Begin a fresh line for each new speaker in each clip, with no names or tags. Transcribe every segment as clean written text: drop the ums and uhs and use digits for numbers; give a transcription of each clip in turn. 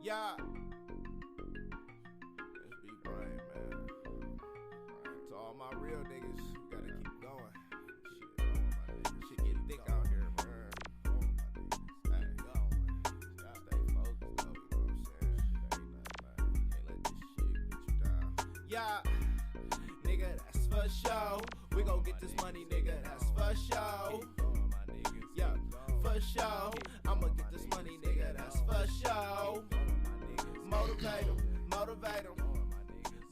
Yeah. Let's be Brian, man. To all my real niggas, we gotta keep going. Shit, all my niggas. Shit get thick out here, man. All my niggas. Hey, going. Stay focused, though, you know what I'm saying? Shit ain't nothing, man. Can't let this shit get you down. Yeah. Nigga, that's for sure. We gon' get this money, nigga, that's for sure. Yeah, for sure. I'ma get this money, nigga, that's for sure. Motivate them, motivate them,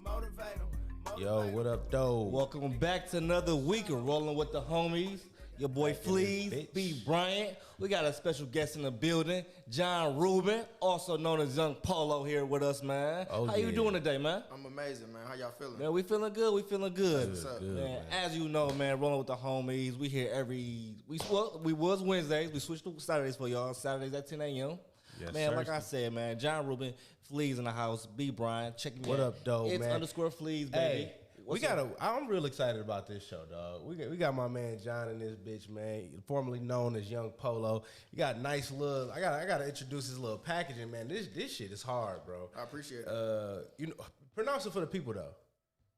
motivate them.
Yo, what up, though?
Welcome back to another week of Rolling with the Homies. Your boy Fleas, B. Bryant. We got a special guest in the building, John Rubin, also known as Young Polo, here with us, man.
Oh,
How you doing today, man?
I'm amazing, man. How y'all feeling?
Man, we feeling good. We feeling good.
What's up?
Good,
Man, as you know, man, Rolling with the Homies. We here we was Wednesdays. We switched to Saturdays for y'all. Saturdays at 10 a.m.
Yes,
man,
sir.
like I said, man, John Rubin, Fleas in the house. B. Bryant, check me
What
out.
up, though,
It's
man?
_ Fleas, baby.
Hey,
What's up?
I'm real excited about this show, dog. We got my man John in this bitch, man, formerly known as Young Polo. You got nice little. I gotta introduce his little packaging, man. This shit is hard, bro.
I appreciate it.
You know, pronounce it for the people though.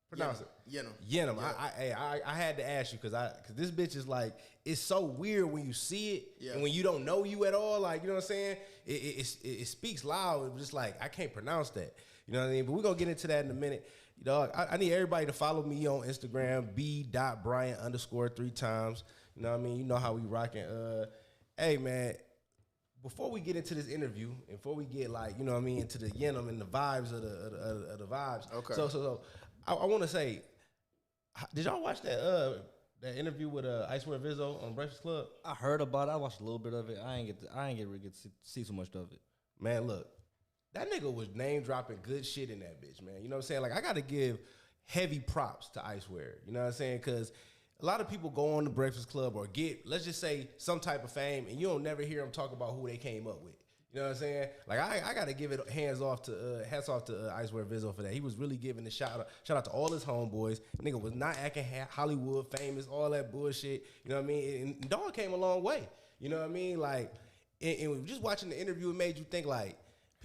Pronounce it.
Yenum.
Yenum.
Yeah.
I had to ask you because this bitch is like, it's so weird when you see it
Yeah.
and when you don't know you at all. Like, you know what I'm saying? It speaks loud. It's just like, I can't pronounce that. You know what I mean? But we're gonna get into that in a minute. You know, I need everybody to follow me on Instagram, b.bryant _ 3 times. You know what I mean? You know how we rocking. Hey man, before we get into this interview, and before we get like, you know what I mean, into the Yenum and the vibes of the vibes.
Okay.
So I want to say, did y'all watch that interview with Icewear Vizzo on Breakfast Club?
I heard about it. I watched a little bit of it. I ain't really get to see so much of it.
Man, look, that nigga was name dropping good shit in that bitch, man. You know what I'm saying? Like, I got to give heavy props to Icewear. You know what I'm saying? Because a lot of people go on the Breakfast Club or get, let's just say, some type of fame, and you don't never hear them talk about who they came up with. You know what I'm saying? Like, I got to give it hats off to Icewear Vizzo for that. He was really giving the shout out to all his homeboys. Nigga was not acting Hollywood famous, all that bullshit. You know what I mean? And Dog came a long way. You know what I mean? Like, and just watching the interview, it made you think like,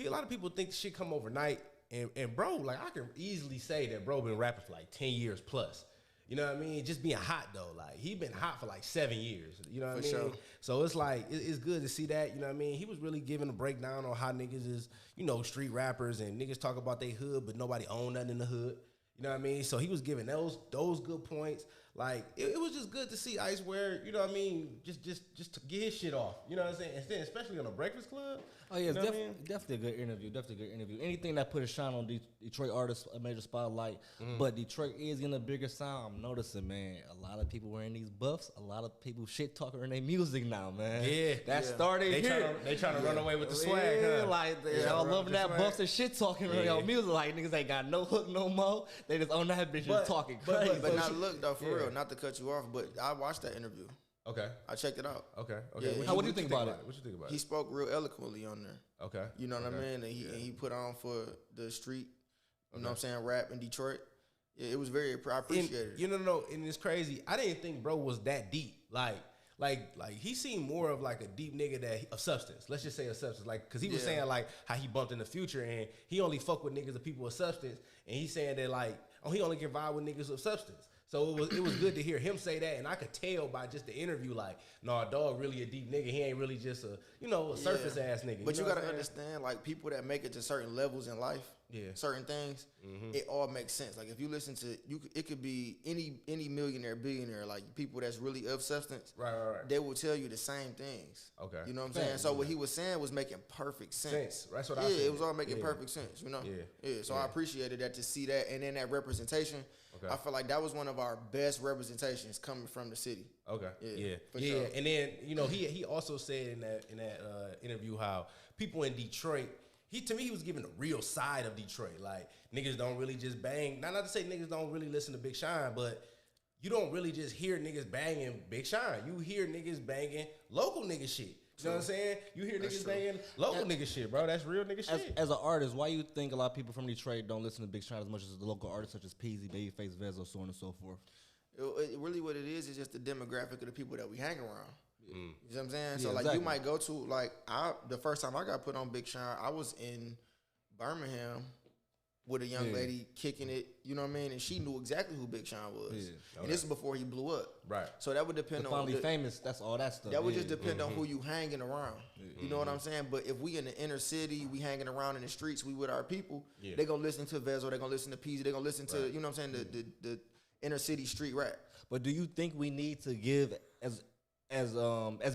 a lot of people think shit come overnight. And bro, like, I can easily say that bro been rapping for like 10 years plus. You know what I mean? Just being hot though. Like, he been hot for like 7 years. You know what I mean?
Sure.
So it's like, it's good to see that. You know what I mean? He was really giving a breakdown on how niggas is, you know, street rappers and niggas talk about they hood, but nobody own nothing in the hood. You know what I mean? So he was giving those good points. Like, it was just good to see Icewear, you know what I mean, just to get his shit off. You know what I'm saying? And then especially on the Breakfast Club.
Oh yeah,
you know
it's definitely a good interview. Definitely a good interview. Anything that put a shine on Detroit artists, a major spotlight. But Detroit is getting a bigger sound. I'm noticing, man. A lot of people wearing these buffs. A lot of people shit talking in their music now, man.
Yeah,
that started here.
They trying to run away with the swag,
Yeah,
huh?
like they all loving that buffs and shit talking in
Yeah.
your music. Like niggas ain't got no hook no more. They just on that bitch just talking crazy.
But now look though, for
Yeah.
real, not to cut you off, but I watched that interview.
Okay.
I checked it out.
Okay.
Yeah,
what do you think about it?
What you think about
He
it?
spoke real eloquently on there.
Okay.
You know what I mean? And he put on for the street, you know what I'm saying, rap in Detroit. Yeah, it was very, I appreciate it.
You know, and it's crazy. I didn't think bro was that deep. Like he seemed more of like a deep nigga of substance. Let's just say of substance. Like, cause he was saying like how he bumped in the future and he only fuck with niggas of people of substance. And he's saying that like, he only can vibe with niggas of substance. So it was good to hear him say that, and I could tell by just the interview, like, no, Dog really a deep nigga. He ain't really just a surface ass nigga.
But you
know
gotta
what I'm saying?
understand, like, people that make it to certain levels in life, certain things, it all makes sense. Like, if you listen to it could be any millionaire, billionaire, like people that's really of substance.
Right.
They will tell you the same things.
Okay.
You know what I'm saying? So what he was saying was making perfect sense.
That's what I said.
it was all making perfect sense. You know.
Yeah.
So I appreciated that, to see that, and then that representation.
Okay.
I feel like that was one of our best representations coming from the city.
Okay.
Yeah. For
Yeah.
sure.
And then, you know, he also said in that interview how people in Detroit, to me he was giving a real side of Detroit. Like, niggas don't really just bang. Not to say niggas don't really listen to Big Sean, but you don't really just hear niggas banging Big Sean. You hear niggas banging local nigga shit. You know what I'm saying? You hear niggas banging local nigga shit, bro. That's real nigga shit.
As an artist, why you think a lot of people from Detroit don't listen to Big Sean as much as the local artists such as Peasy, Babyface, Vezzo, so on and so forth?
It really what it is just the demographic of the people that we hang around. You know what I'm saying? So
Yeah,
like
exactly.
you might go to the first time I got put on Big Sean, I was in Birmingham with a young lady kicking it, you know what I mean? And she knew exactly who Big Sean was. Yeah. And this is before he blew up.
Right.
So that would depend on
finally famous, that's all that stuff.
That would just depend on who you hanging around. You know what I'm saying? But if we in the inner city, we hanging around in the streets, we with our people, they gonna listen to Vezo, they gonna listen to Peasy, they gonna listen to, you know what I'm saying, the inner city street rap.
But do you think we need to give as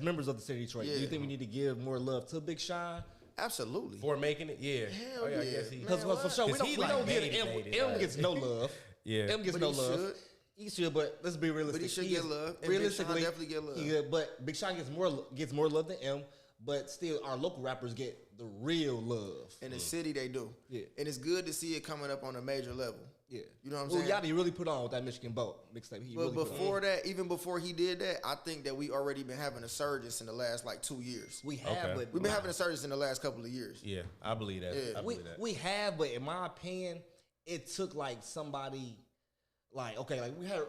members of the city of Detroit, do you think we need to give more love to Big Sean?
Absolutely.
For making it, yeah.
Hell yeah.
I guess he.
Because for sure, we don't get it. M gets no love. M gets no love. He should, but let's be realistic.
But he should get love. And
Realistically,
Big Sean definitely get love.
But Big Sean gets more love than M. But still, our local rappers get the real love.
In the city, they do.
Yeah.
And it's good to see it coming up on a major level.
Yeah.
You know what I'm saying?
Yachty really put on with that Michigan Boat mixtape.
But before that, even before he did that, I think that we already been having a surge in the last like 2 years.
We have, but
we've been having a surge in the last couple of years.
Yeah, I believe that.
Yeah.
We have, but in my opinion, it took like somebody. Like we had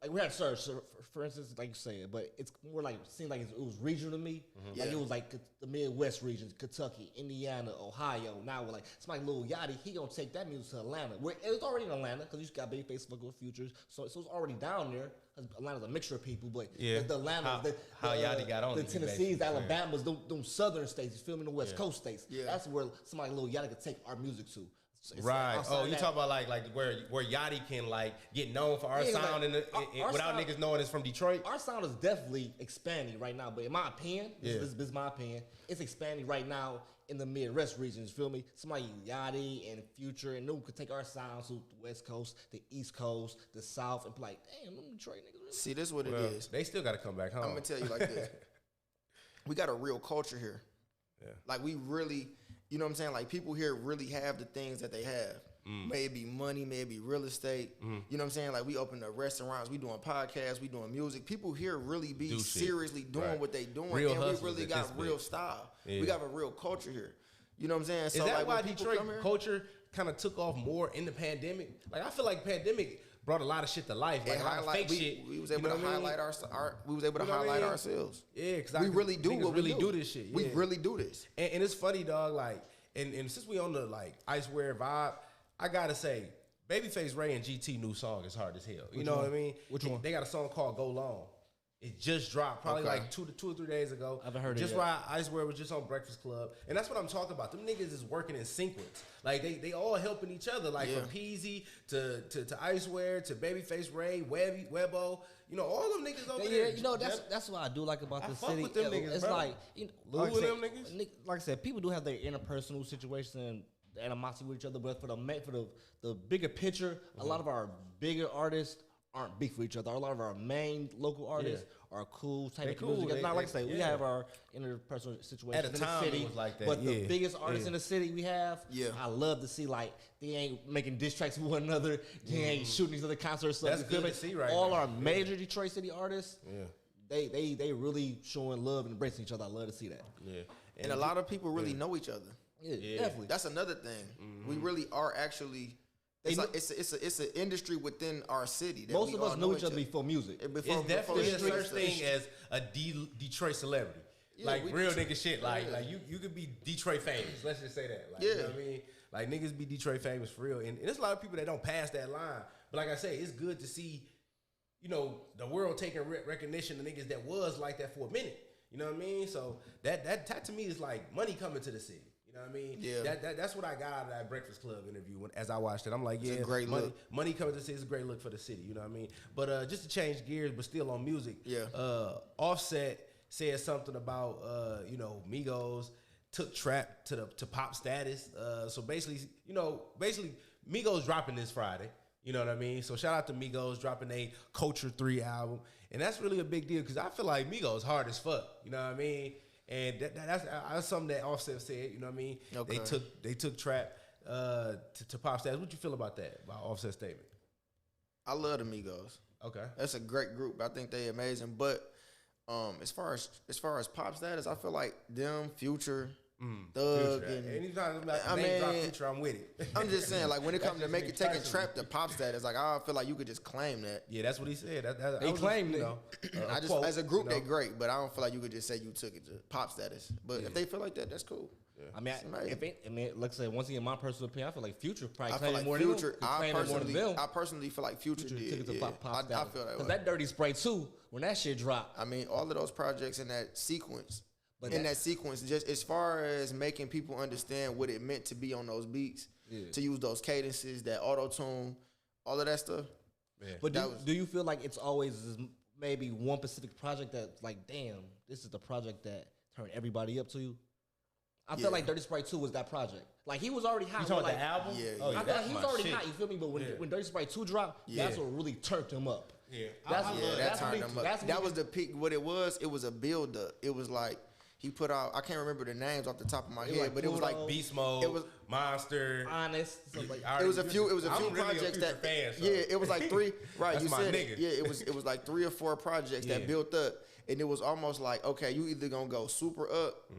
a surge, for instance, like you said, but it's more like it seemed like it was regional to me. Like it was like the Midwest regions, Kentucky, Indiana, Ohio. Now we're like somebody Lil Yachty, he gonna take that music to Atlanta. Where it was already in Atlanta because you got Babyface, fucking with Futures, so it's already down there. Atlanta's a mixture of people, but the Atlanta,
how Yachty got on
the Tennessees, the Alabamas, them southern states, you feel me, the West Coast states. Yeah. That's where somebody Lil Yachty could take our music to.
Right. Oh, you talk about like where Yachty can like get known for our sound without sound, niggas knowing it's from Detroit.
Our sound is definitely expanding right now, but in my opinion, this is my opinion, it's expanding right now in the Midwest regions. Feel me? Somebody Yachty and Future and them could take our sound to the West Coast, the East Coast, the South, and be like, damn, them Detroit niggas. Really?
See, this is what it is.
They still got to come back home.
I'm gonna tell you like this: we got a real culture here. Yeah. Like we really. You know what I'm saying? Like, people here really have the things that they have. Maybe money, maybe real estate. You know what I'm saying? Like, we open up restaurants, we doing podcasts, we doing music. People here really be seriously doing what they doing.
Real
and we really got real style. Yeah. We got a real culture here. You know what I'm saying?
Is that why Detroit culture kind of took off more in the pandemic? Like, I feel like pandemic brought a lot of shit to life. Like, a lot of fake shit.
We was able to highlight we was able to highlight ourselves.
Yeah, because
we really do what we do
this shit. Yeah.
We really do this.
And it's funny, dog, like, and since we on the, like, Icewear vibe, I gotta say, Babyface Ray and GT new song is hard as hell. You know what I mean?
Which one?
They got a song called Go Long. It just dropped probably like two or 3 days ago.
I haven't heard it
just
yet.
right, Icewear was just on Breakfast Club. And that's what I'm talking about. Them niggas is working in sequence. Like, they all helping each other. Like, from Peasy to Icewear to Babyface Ray, Webbo. You know, all them niggas over there.
You know, that's what I do like about the city.
With them niggas,
it's
bro.
like, you know,
Lou and them niggas.
Like I said, people do have their interpersonal situation and animosity with each other, but for the bigger picture, a lot of our bigger artists aren't beef with each other. A lot of our main local artists are cool, type of music. Not like I say, we have our interpersonal situations
At the
in
time,
the city,
it was like that.
But the biggest artists in the city we have,
I
love to see like they ain't making diss tracks with one another, they ain't shooting these other concerts.
That's good to see right
all
now.
our major Detroit city artists, they really showing love and embracing each other. I love to see that.
Yeah,
and a lot of people really know each other.
Yeah, definitely.
That's another thing. We really are actually. It's an industry within our city. That
most of us know each other before music.
It's definitely a such thing as a Detroit celebrity. Like real nigga shit. Like you could be Detroit famous. Let's just say that. Like, you know what I mean? Like niggas be Detroit famous for real. And there's a lot of people that don't pass that line. But like I say, it's good to see, you know, the world taking recognition of niggas that was like that for a minute. You know what I mean? So that to me is like money coming to the city. You know what I mean? Yeah. That's what I got out of that Breakfast Club interview as I watched it. I'm like,
it's a great
money,
look.
Money coming to the city is a great look for the city. You know what I mean? But just to change gears, but still on music. Offset said something about Migos took trap to pop status. So basically Migos dropping this Friday. You know what I mean? So shout out to Migos dropping a Culture 3 album. And that's really a big deal because I feel like Migos hard as fuck. You know what I mean? And that's something that Offset said. You know what I mean? Okay. They took trap to pop status. What you feel about that? About Offset's statement?
I love the Migos.
Okay,
that's a great group. I think they amazing. But as far as pop status, I feel like them, Future, Thug
Future.
and
Anytime about
I
name drop
mean,
Future, I'm with it.
I'm just saying, like when it comes to
That's just
taking
me
trap to pop status, like I feel like you could just claim that.
Yeah, that's what he said.
They claimed it.
I just as a group they're great, but I don't feel like you could just say you took it to pop status. But if they feel like that, that's cool.
I mean, like I said, once again, my personal opinion, I feel like Future probably
I feel
claimed
like
more
Future.
than them.
I personally feel like Future did.
Took it to
Yeah.
pop
I
status.
feel that way.
Cause that Dirty Sprite 2, when that shit dropped,
I mean, all of those projects in that sequence.
But
in that sequence, just as far as making people understand what it meant to be on those beats, to use those cadences, that auto tune, all of that stuff.
Yeah.
But do you feel like it's always maybe one specific project that's like, damn, this is the project that turned everybody up to you? I feel like Dirty Sprite 2 was that project. Like he was already hot.
You talking
like,
about the album?
Yeah,
Oh,
I feel like he was
my
already
shit.
hot. You feel me? But when Dirty Sprite 2 dropped, that's what really turned him up.
Yeah,
That turned him up. That was the peak. What it was a build up. It was like he put out. I can't remember the names off the top of my head, but it was like
Beast Mode. It was Monster.
Honest. Like,
it was a few. It was a few
really
projects that.
Fan, so.
Yeah, it was like 3. Right,
That's
you
my
said
nigga.
it. Yeah, it was like 3 or 4 projects that built up, and it was almost like, okay, you either gonna go super up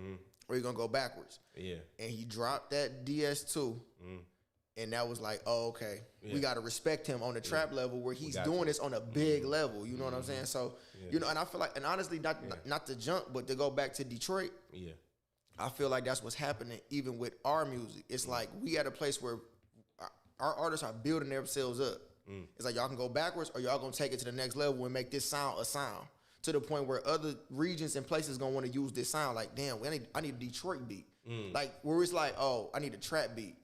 or you're gonna go backwards.
Yeah,
and he dropped that DS2. And that was like, oh, okay, we got to respect him on the trap level where he's doing this on a big level. You know what I'm saying? So, you know, and I feel like, and honestly, not to jump, but to go back to Detroit, I feel like that's what's happening even with our music. It's like we at a place where our artists are building themselves up. It's like y'all can go backwards or y'all gonna take it to the next level and make this sound a sound to the point where other regions and places gonna want to use this sound. Like, damn, I need a Detroit beat. Like where it's like, oh, I need a trap beat.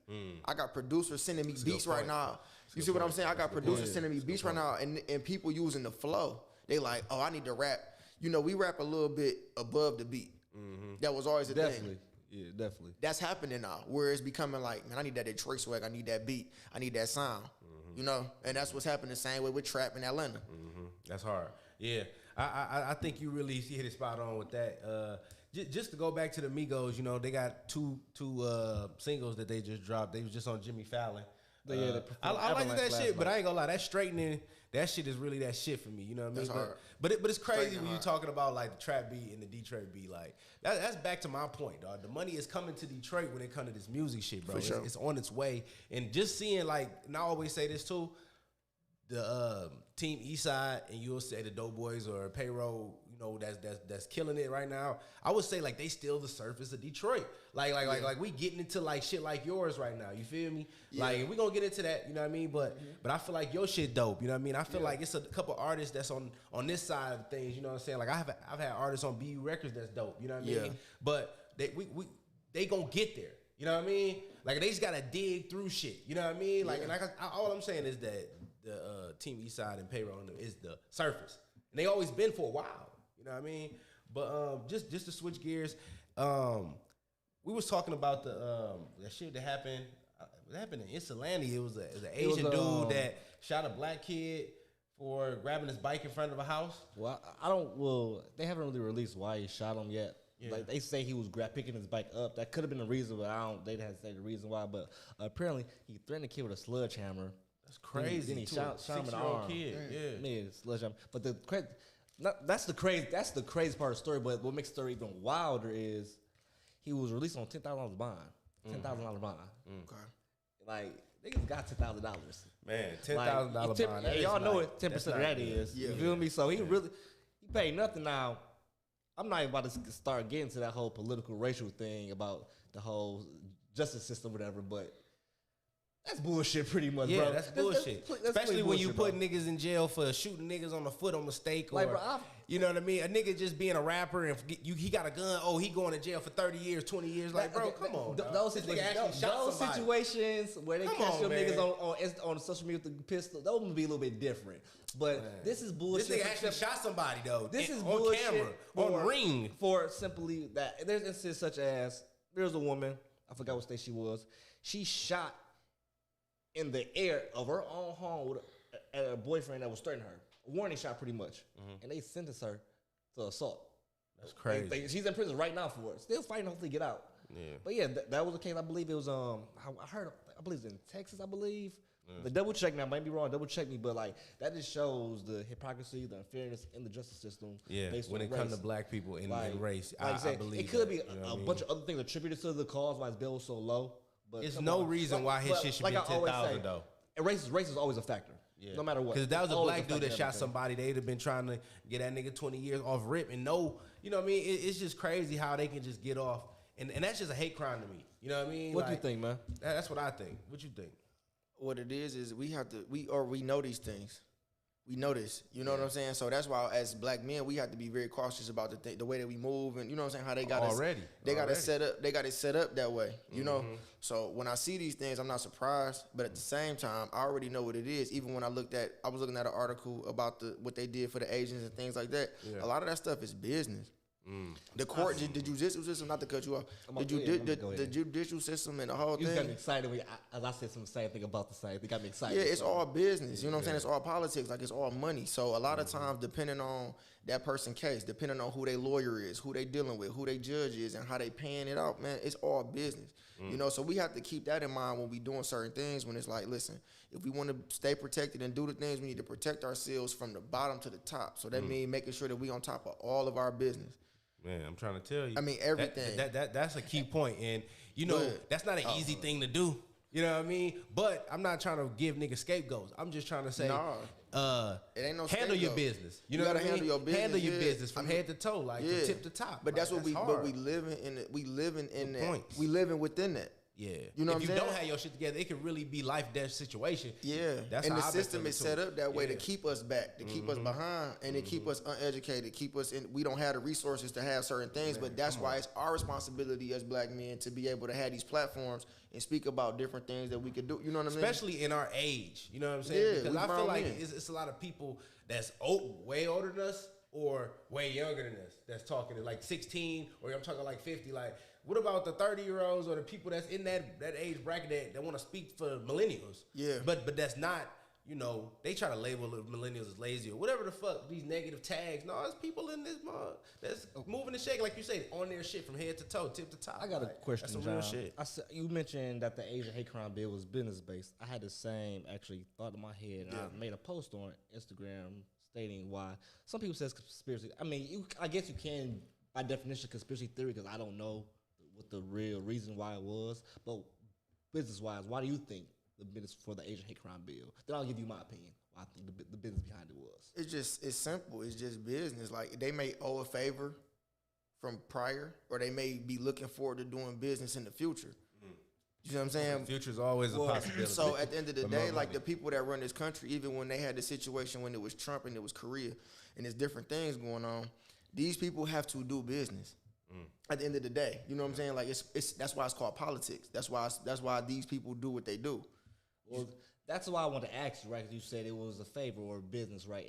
I got producers sending me beats right now. You see what I'm saying? I got producers sending me beats right now, and people using the flow. They like, oh, I need to rap. You know, we rap a little bit above the beat. That was always a thing.
Yeah, definitely.
That's happening now, where it's becoming like, man, I need that Detroit swag. I need that beat. I need that sound. You know, and that's what's happening the same way with trap in Atlanta.
That's hard. Yeah, I think you really hit it spot on with that. Just to go back to the Migos, you know, they got two singles that they just dropped. They was just on Jimmy Fallon. I like that shit, but I ain't gonna lie, that straightening, that shit is really that shit for me. You know what I mean?
That's hard.
But it's crazy when you're talking about like the trap beat and the Detroit beat. Like that's back to my point, dog. The money is coming to Detroit when it comes to this music shit, bro.
Sure.
It's on its way. And just seeing like, and I always say this too, the Team Eastside and you'll say the Doughboys or Payroll, you know, that's killing it right now. I would say like they still the surface of Detroit. Like we getting into like shit like yours right now. You feel me? Yeah. Like we gonna get into that, you know what I mean? But I feel like your shit dope. You know what I mean? I feel like it's a couple artists that's on this side of things. You know what I'm saying? Like I've had artists on BU Records that's dope. You know what I mean? But they gonna get there. You know what I mean? Like they just gotta dig through shit. You know what I mean? Like and all I'm saying is that the Team Eastside and Payroll is the surface, and they always been for a while. You know what I mean? But just to switch gears, we was talking about the shit that happened. What happened in Ypsilanti? It was an Asian dude that shot a black kid for grabbing his bike in front of a house.
Well, I don't. Well, they haven't really released why he shot him yet. Yeah. Like they say he was picking his bike up. That could have been the reason, but I don't. They didn't say the reason why. But apparently, he threatened the kid with a sledgehammer.
That's crazy.
Then he shot him in the arm.
Kid.
Yeah, sledgehammer. But that's the crazy part of the story. But what makes the story even wilder is he was released on $10,000 bond. $10,000 bond.
Okay.
Like niggas got $10,000.
Man, $10,000 bond.
Y'all know what 10% of that is. You feel me? So he paid nothing now. I'm not even about to start getting to that whole political racial thing about the whole justice system, whatever, but that's bullshit pretty much, bro.
Yeah, that's bullshit. Especially when you put niggas in jail for shooting niggas on the foot on mistake or,
like, bro,
you know what I mean? A nigga just being a rapper and he got a gun, oh, he going to jail for 30 years, 20 years. Like, bro, come on.
Those situations where they catch them niggas on social media with the pistol, those would be a little bit different. But this is bullshit.
This nigga actually shot somebody, though.
This is
on
bullshit
camera, on ring.
For simply that. There's instances such as, there's a woman, I forgot what state she was, she shot in the air of her own home with a boyfriend that was threatening her. A warning shot, pretty much. And they sentenced her to assault.
That's crazy.
She's in prison right now for it. Still fighting, hopefully get out.
Yeah.
But yeah, that was the case. I believe it was, I believe it was in Texas, I believe. But double check me. I might be wrong. Double check me. But like that just shows the hypocrisy, the unfairness in the justice system.
Yeah, when it comes to black people and race, I believe
it could be
a
bunch of other things attributed to the cause why his bill was so low. But
it's no reason why his shit should be 10,000 though.
And race is always a factor. Yeah. No matter what.
Because that was a black dude that shot somebody, they'd have been trying to get that nigga 20 years off rip and no, you know what I mean? It's just crazy how they can just get off. And that's just a hate crime to me. You know what I mean?
What do you think, man?
That's what I think. What you think?
What it is we have to we know these things. We know this. You know what I'm saying? So that's why as black men we have to be very cautious about the way that we move and you know what I'm saying, how they got got it set up. They got it set up that way. You know? So when I see these things, I'm not surprised, but at the same time, I already know what it is. Even when I was looking at an article about what they did for the Asians and things like that. Yeah. A lot of that stuff is business. The court, the judicial system, not to cut you off, the judicial system and the whole thing.
You got me excited as I said some same thing about the same. They got me excited.
Yeah, it's all business. You know what I'm saying? It's all politics. Like, it's all money. So a lot of times, depending on that person's case, depending on who their lawyer is, who they dealing with, who their judge is, and how they paying it out, man, it's all business. You know, so we have to keep that in mind when we doing certain things. When it's like, listen, if we want to stay protected and do the things, we need to protect ourselves from the bottom to the top. So that means making sure that we on top of all of our business.
Man, I'm trying to tell you.
I mean, everything.
That's a key point. And, you know, that's not an easy thing to do. You know what I mean? But I'm not trying to give niggas scapegoats. I'm just trying to say,
it ain't no
handle your business. You know what I mean?
Handle your business.
Handle your business from head to toe, like from tip to top.
But that's what we living in that. We living within that.
Yeah.
You know
if
what I'm saying?
If you don't have your shit together, it could really be life-death situation.
Yeah.
That's
and
how
the system is set up that way to keep us back, to keep us behind, and to keep us uneducated, keep us in. We don't have the resources to have certain things, but that's why it's our responsibility as black men to be able to have these platforms and speak about different things that we could do. You know what I mean?
Especially in our age. You know what I'm saying?
Yeah,
because I feel like it's a lot of people that's way older than us or way younger than us that's talking at like 16 or I'm talking like 50. Like, what about the 30-year-olds or the people that's in that age bracket that want to speak for millennials? Yeah. But that's not, you know, they try to label millennials as lazy or whatever the fuck, these negative tags. No, there's people in this mug that's moving and shaking, like you say, on their shit from head to toe, tip to top.
I got a question,
that's some
John.
real shit.
You mentioned that the Asian hate crime bill was business-based. I had the same, actually, thought in my head. And I made a post on Instagram stating why. Some people says conspiracy. I mean, I guess you can, by definition, conspiracy theory, because I don't know what the real reason why it was. But business-wise, why do you think the business for the Asian hate crime bill? Then I'll give you my opinion. Why I think the business behind it was.
It's simple. It's just business. Like, they may owe a favor from prior, or they may be looking forward to doing business in the future. You know what I'm saying?
The future's always a possibility.
So at the end of the day, like the people that run this country, even when they had the situation when it was Trump and it was Korea and there's different things going on, these people have to do business. At the end of the day, you know what I'm saying? Like that's why it's called politics. That's why these people do what they do.
Well, that's why I want to ask you, right? Because you said it was a favor or business, right?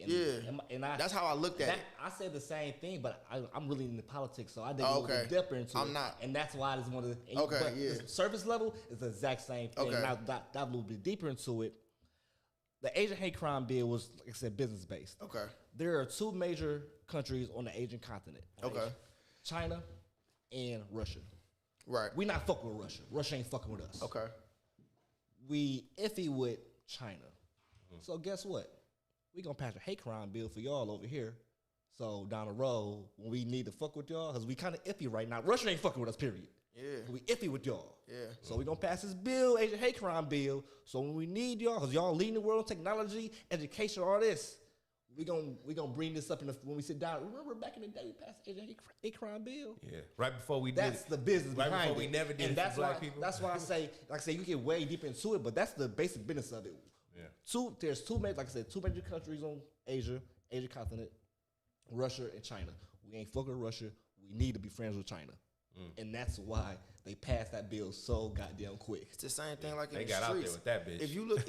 And
that's how I looked at it.
I said the same thing, but I'm really into politics, so I dig a little deeper into it.
I'm not,
and that's why it's one of the.
The
surface level is the exact same thing. Okay. Now dive a little bit deeper into it. The Asian hate crime bill was, like I said, business based.
Okay.
There are two major countries on the Asian continent. Right?
Okay.
China and Russia.
Right.
We not fucking with Russia. Russia ain't fucking with us.
Okay.
We iffy with China. So guess what? We gonna pass a hate crime bill for y'all over here. So down the road, when we need to fuck with y'all, because we kind of iffy right now. Russia ain't fucking with us, period.
Yeah.
We iffy with y'all.
Yeah.
So we gonna pass this bill, Asian hate crime bill. So when we need y'all, because y'all leading the world, technology, education, all this, we gonna bring this up when we sit down. Remember back in the day, we passed the Asian hate crime bill.
Yeah, right before we
that's
did
the business
right
behind
before
it.
We never did
and
it for black people.
That's why I say, like I say, you get way deep into it, but that's the basic business of it. Yeah. There's two major, like I said, two major countries on Asia continent, Russia and China. We ain't fucking with Russia. We need to be friends with China. And that's why they passed that bill so goddamn quick.
It's the same thing like in
they
the
got
streets.
Out there with that bitch.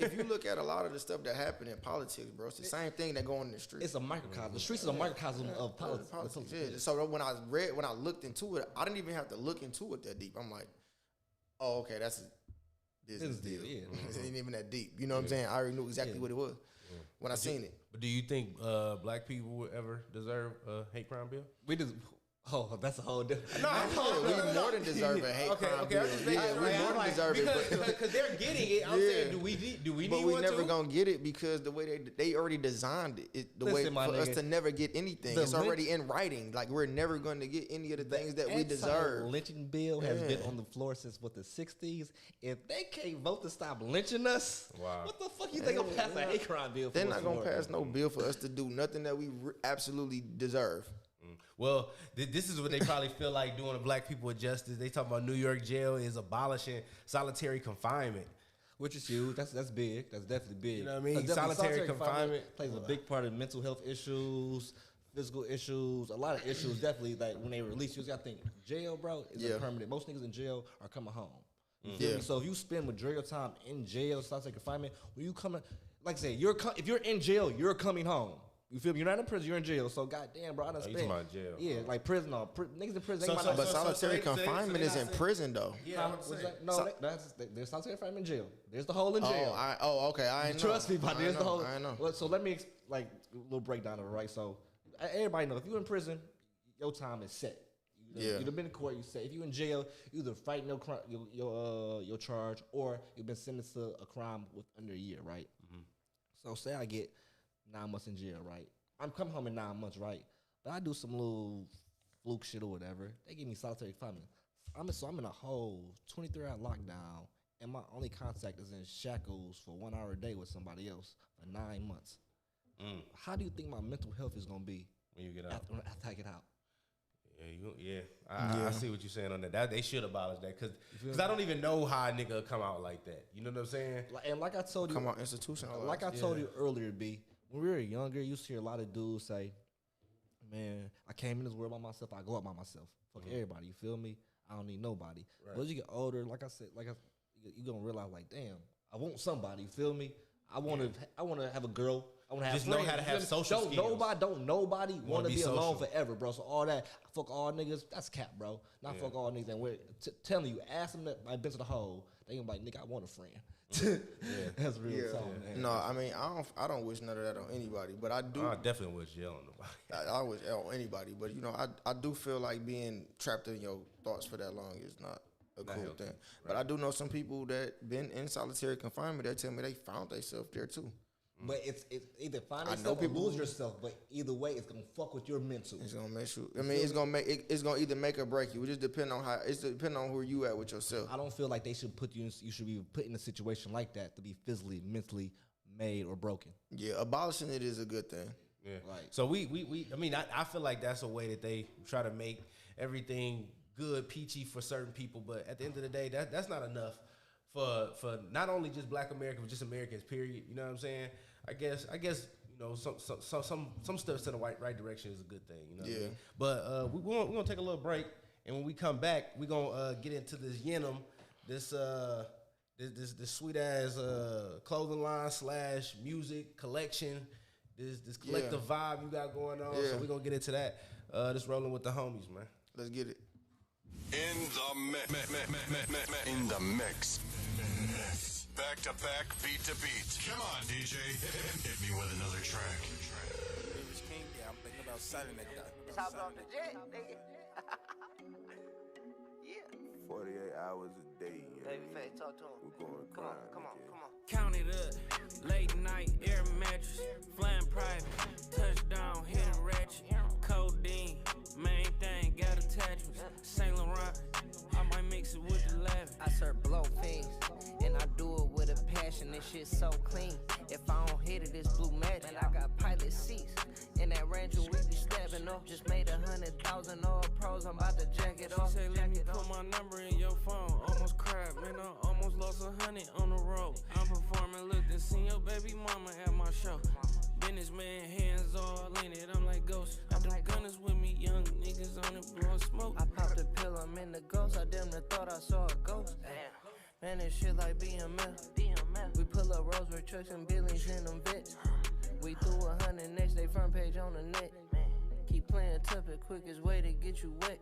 If you look at a lot of the stuff that happened in politics, bro, it's the same thing that go on in the streets.
It's a microcosm. The streets is a microcosm of politics.
Yeah. So when I looked into it, I didn't even have to look into it that deep. I'm like, oh, okay, that's a business deal. Yeah. It ain't even that deep. You know what I'm saying? I already knew exactly what it was when I seen it.
But do you think black people would ever deserve a hate crime bill?
We just Oh, that's a whole different.
We more than deserve a hate crime bill.
I'm just making
Yeah,
it
we
right.
more than deserve it.
Because they're getting it. I'm saying, do we need
But we
one
never
too?
gonna get it because the way they already designed it, the
Listen,
way
my
for us
nigga,
to never get anything.
the
It's already in writing. Like we're never going to get any of the things that we deserve.
Lynching bill has been on the floor since the 60s. If they can't vote to stop lynching us, what the fuck you think gonna pass a hate crime bill?
They're not gonna pass no bill for us to do nothing that we absolutely deserve.
Well, this is what they probably feel like doing to black people with justice. They talk about New York jail is abolishing solitary confinement.
Which is huge. That's big. That's definitely big.
You know what I mean?
'Cause definitely
Solitary confinement
plays a big part in mental health issues, physical issues, a lot of issues. Definitely, like when they release you, you got to think jail, bro, is a permanent. Most niggas in jail are coming home. You feel me? So if you spend majority of your time in jail, solitary confinement, when you coming, like I said, if you're in jail, you're coming home. You feel me? You're not in prison, you're in jail. So goddamn, bro, I done spent.
You talking about jail?
Yeah, like prison. No, niggas in prison.
But solitary confinement is in prison though.
Yeah,
no, there's solitary confinement in jail. There's the hole in jail.
Okay. I know.
Trust me, but there's the whole.
I know.
Well, so let me like a little breakdown of it, right? So everybody know if you're in prison, your time is set. You've been in court. You say if you're in jail, you either fighting your charge or you've been sentenced to a crime with under a year, right? Mm-hmm. So say I get 9 months in jail, right? I'm coming home in 9 months, right? But I do some little fluke shit or whatever. They give me solitary confinement. I'm in a whole 23-hour lockdown, and my only contact is in shackles for 1 hour a day with somebody else for 9 months. How do you think my mental health is gonna be
when you get out?
After I get out?
I see what you're saying on that. They should abolish that because I don't even know how a nigga come out like that. You know what I'm saying?
And like I told you,
come out institutional.
Like I told you earlier, B. When we were younger, you used to hear a lot of dudes say, "Man, I came in this world by myself. I go out by myself. Fuck everybody." You feel me? I don't need nobody. Right. But as you get older, like I said, you gonna realize, like, damn, I want somebody. You feel me? I want to have a girl. I want to have
just know how to have social skills.
Don't nobody want to be
social.
alone forever, bro. So all that fuck all niggas, that's cap, bro. Not fuck all niggas. And we're telling you, ask them that I've been to the hole. They gonna be like, nigga, I want a friend. That's real talk, man.
No, I mean, I don't wish none of that on anybody, but I do.
I definitely wish jail on nobody.
I wish on anybody, but you know, I do feel like being trapped in your thoughts for that long is not a cool thing. Right. But I do know some people that been in solitary confinement that tell me they found themselves there too.
But it's either find yourself or lose yourself. But either way, it's gonna fuck with your mental.
It's gonna make you. I mean, it's gonna either make or break you. It just depend on how. It's depending on where you at with yourself.
I don't feel like they should put you. You should be put in a situation like that to be physically, mentally made or broken.
Yeah, abolishing it is a good thing.
Yeah. Like, so I feel like that's a way that they try to make everything good, peachy for certain people. But at the end of the day, that's not enough for not only just Black Americans, but just Americans. Period. You know what I'm saying? I guess you know some steps in the right direction is a good thing. You know. What I mean? But we're gonna take a little break, and when we come back, we're gonna get into this Yenim, this sweet ass clothing line / music collection, this collective vibe you got going on. So we're gonna get into that. This Rollin with the homies, man.
Let's get it.
In the mix. Back to back, beat to beat. Come on, DJ. Hit me with another track.
I'm thinking about signing that guy.
Top off the jet, nigga. Yeah.
48 hours a day.
Babyface, talk to him.
We're going grind.
Come on.
Count it up. Late night, air mattress. Flying private. Touchdown, hitting ratchet. Codeine. Main thing, got attachments. Saint Laurent. I might mix it with the lavish.
I serve blow fiends, and I do it with a passion. This shit so clean. If I don't hit it, it's blue magic. I got pilot seats in that Ranger. We be stepping off. Just made 100,000 all pros. I'm about to jack it off.
She say, let me put my number in your phone. Almost cried, man. I almost lost 100 on the road. I'm performing, looked and seen your baby mama at my show. Businessman, hands all in it. I'm like ghost. Got them gunners with me, young niggas on it, blowing smoke.
I popped a pill, I'm in the ghost. I damn near thought I saw a ghost. Man, this shit like BMF. We pull up Rosewood trucks and Billies in them bits. We threw 100 next day front page on the net. Keep playing tough, the quickest way to get you wet.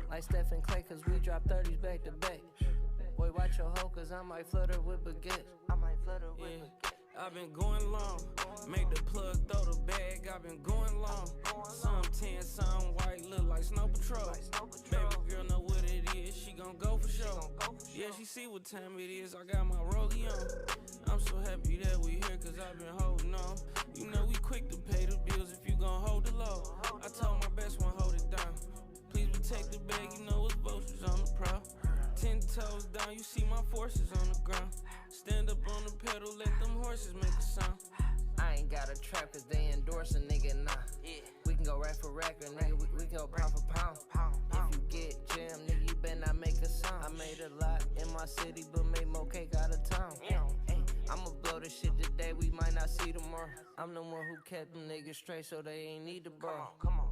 Like Stephen Clay, cause we drop 30s back to back. Boy, watch your hoe, cause I might flutter with baguettes.
I've been going long. Make the plug throw the bag. I've been going long. Some 10, some white, look like Snow Patrol. Baby girl know what it is. She gon' go for sure. Yeah, she see what time it is. I got my Rollin on. I'm so happy that we here, cause I've been holding on. You know we quick to pay the bills if you gon' hold it low. I told my best one, hold it down. Please protect the bag, you know it's vultures on the prowl. 10 toes down, you see my forces on the ground. Stand up on the pedal, let them horses make a sound.
I ain't got a trap cause they endorse a nigga, nah. We can go rack for rack, or nigga, we can go pound for pound. If you get jammed, nigga, you better not make a sound. I made a lot in my city, but made more cake out of town. I'ma blow this shit today, we might not see tomorrow. I'm the one who kept them niggas straight so they ain't need to borrow. Come on.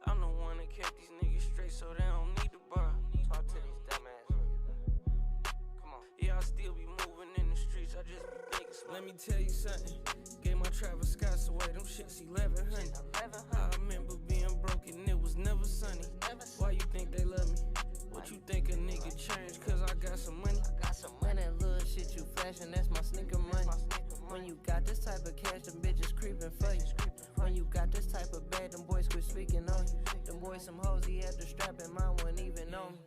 I'm the one that kept these niggas straight so they don't need to borrow. Talk to these dumbass niggas. Come on. Yeah, I still be moving in the streets, I just be thinking. Let me tell you something. Gave my Travis Scott's away, them shits 1100. I remember being broken, it was never sunny. Why you think they love me? What you think a nigga changed? Cause I got some money. And that little shit you flashing, that's my sneaker money. When you got this type of cash, them bitches creeping for you. When you got this type of bag, them boys quit speaking on you. Them boys some hoes, he had the strap and mine wasn't even on me.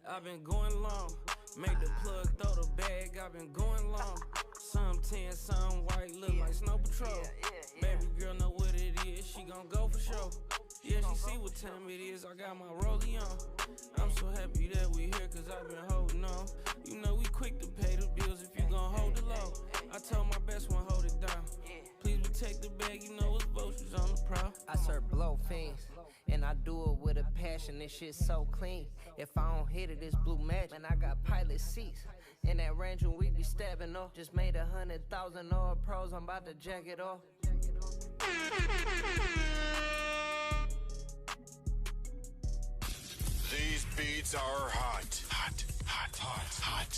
I've been going long. Make the plug throw the bag, I've been going long. Some 10, some white, look like Snow Patrol. Baby girl know what it is, she gon' go for sure. Yeah, she see what time it is, I got my Rollin on. I'm so happy that we here, cause I've been holding on. You know we quick to pay the bills if you gon' hold it low. I told my best one, hold it down. Please protect the bag, you know it's vultures on the prowl. I serve blow fiends, and I do it with a passion, this shit so clean. If I don't hit it, it's blue magic. And I got pilot seats, in that range when we be stabbing off. Just made 100,000 all pros, I'm about to jack it off.
These beats are hot.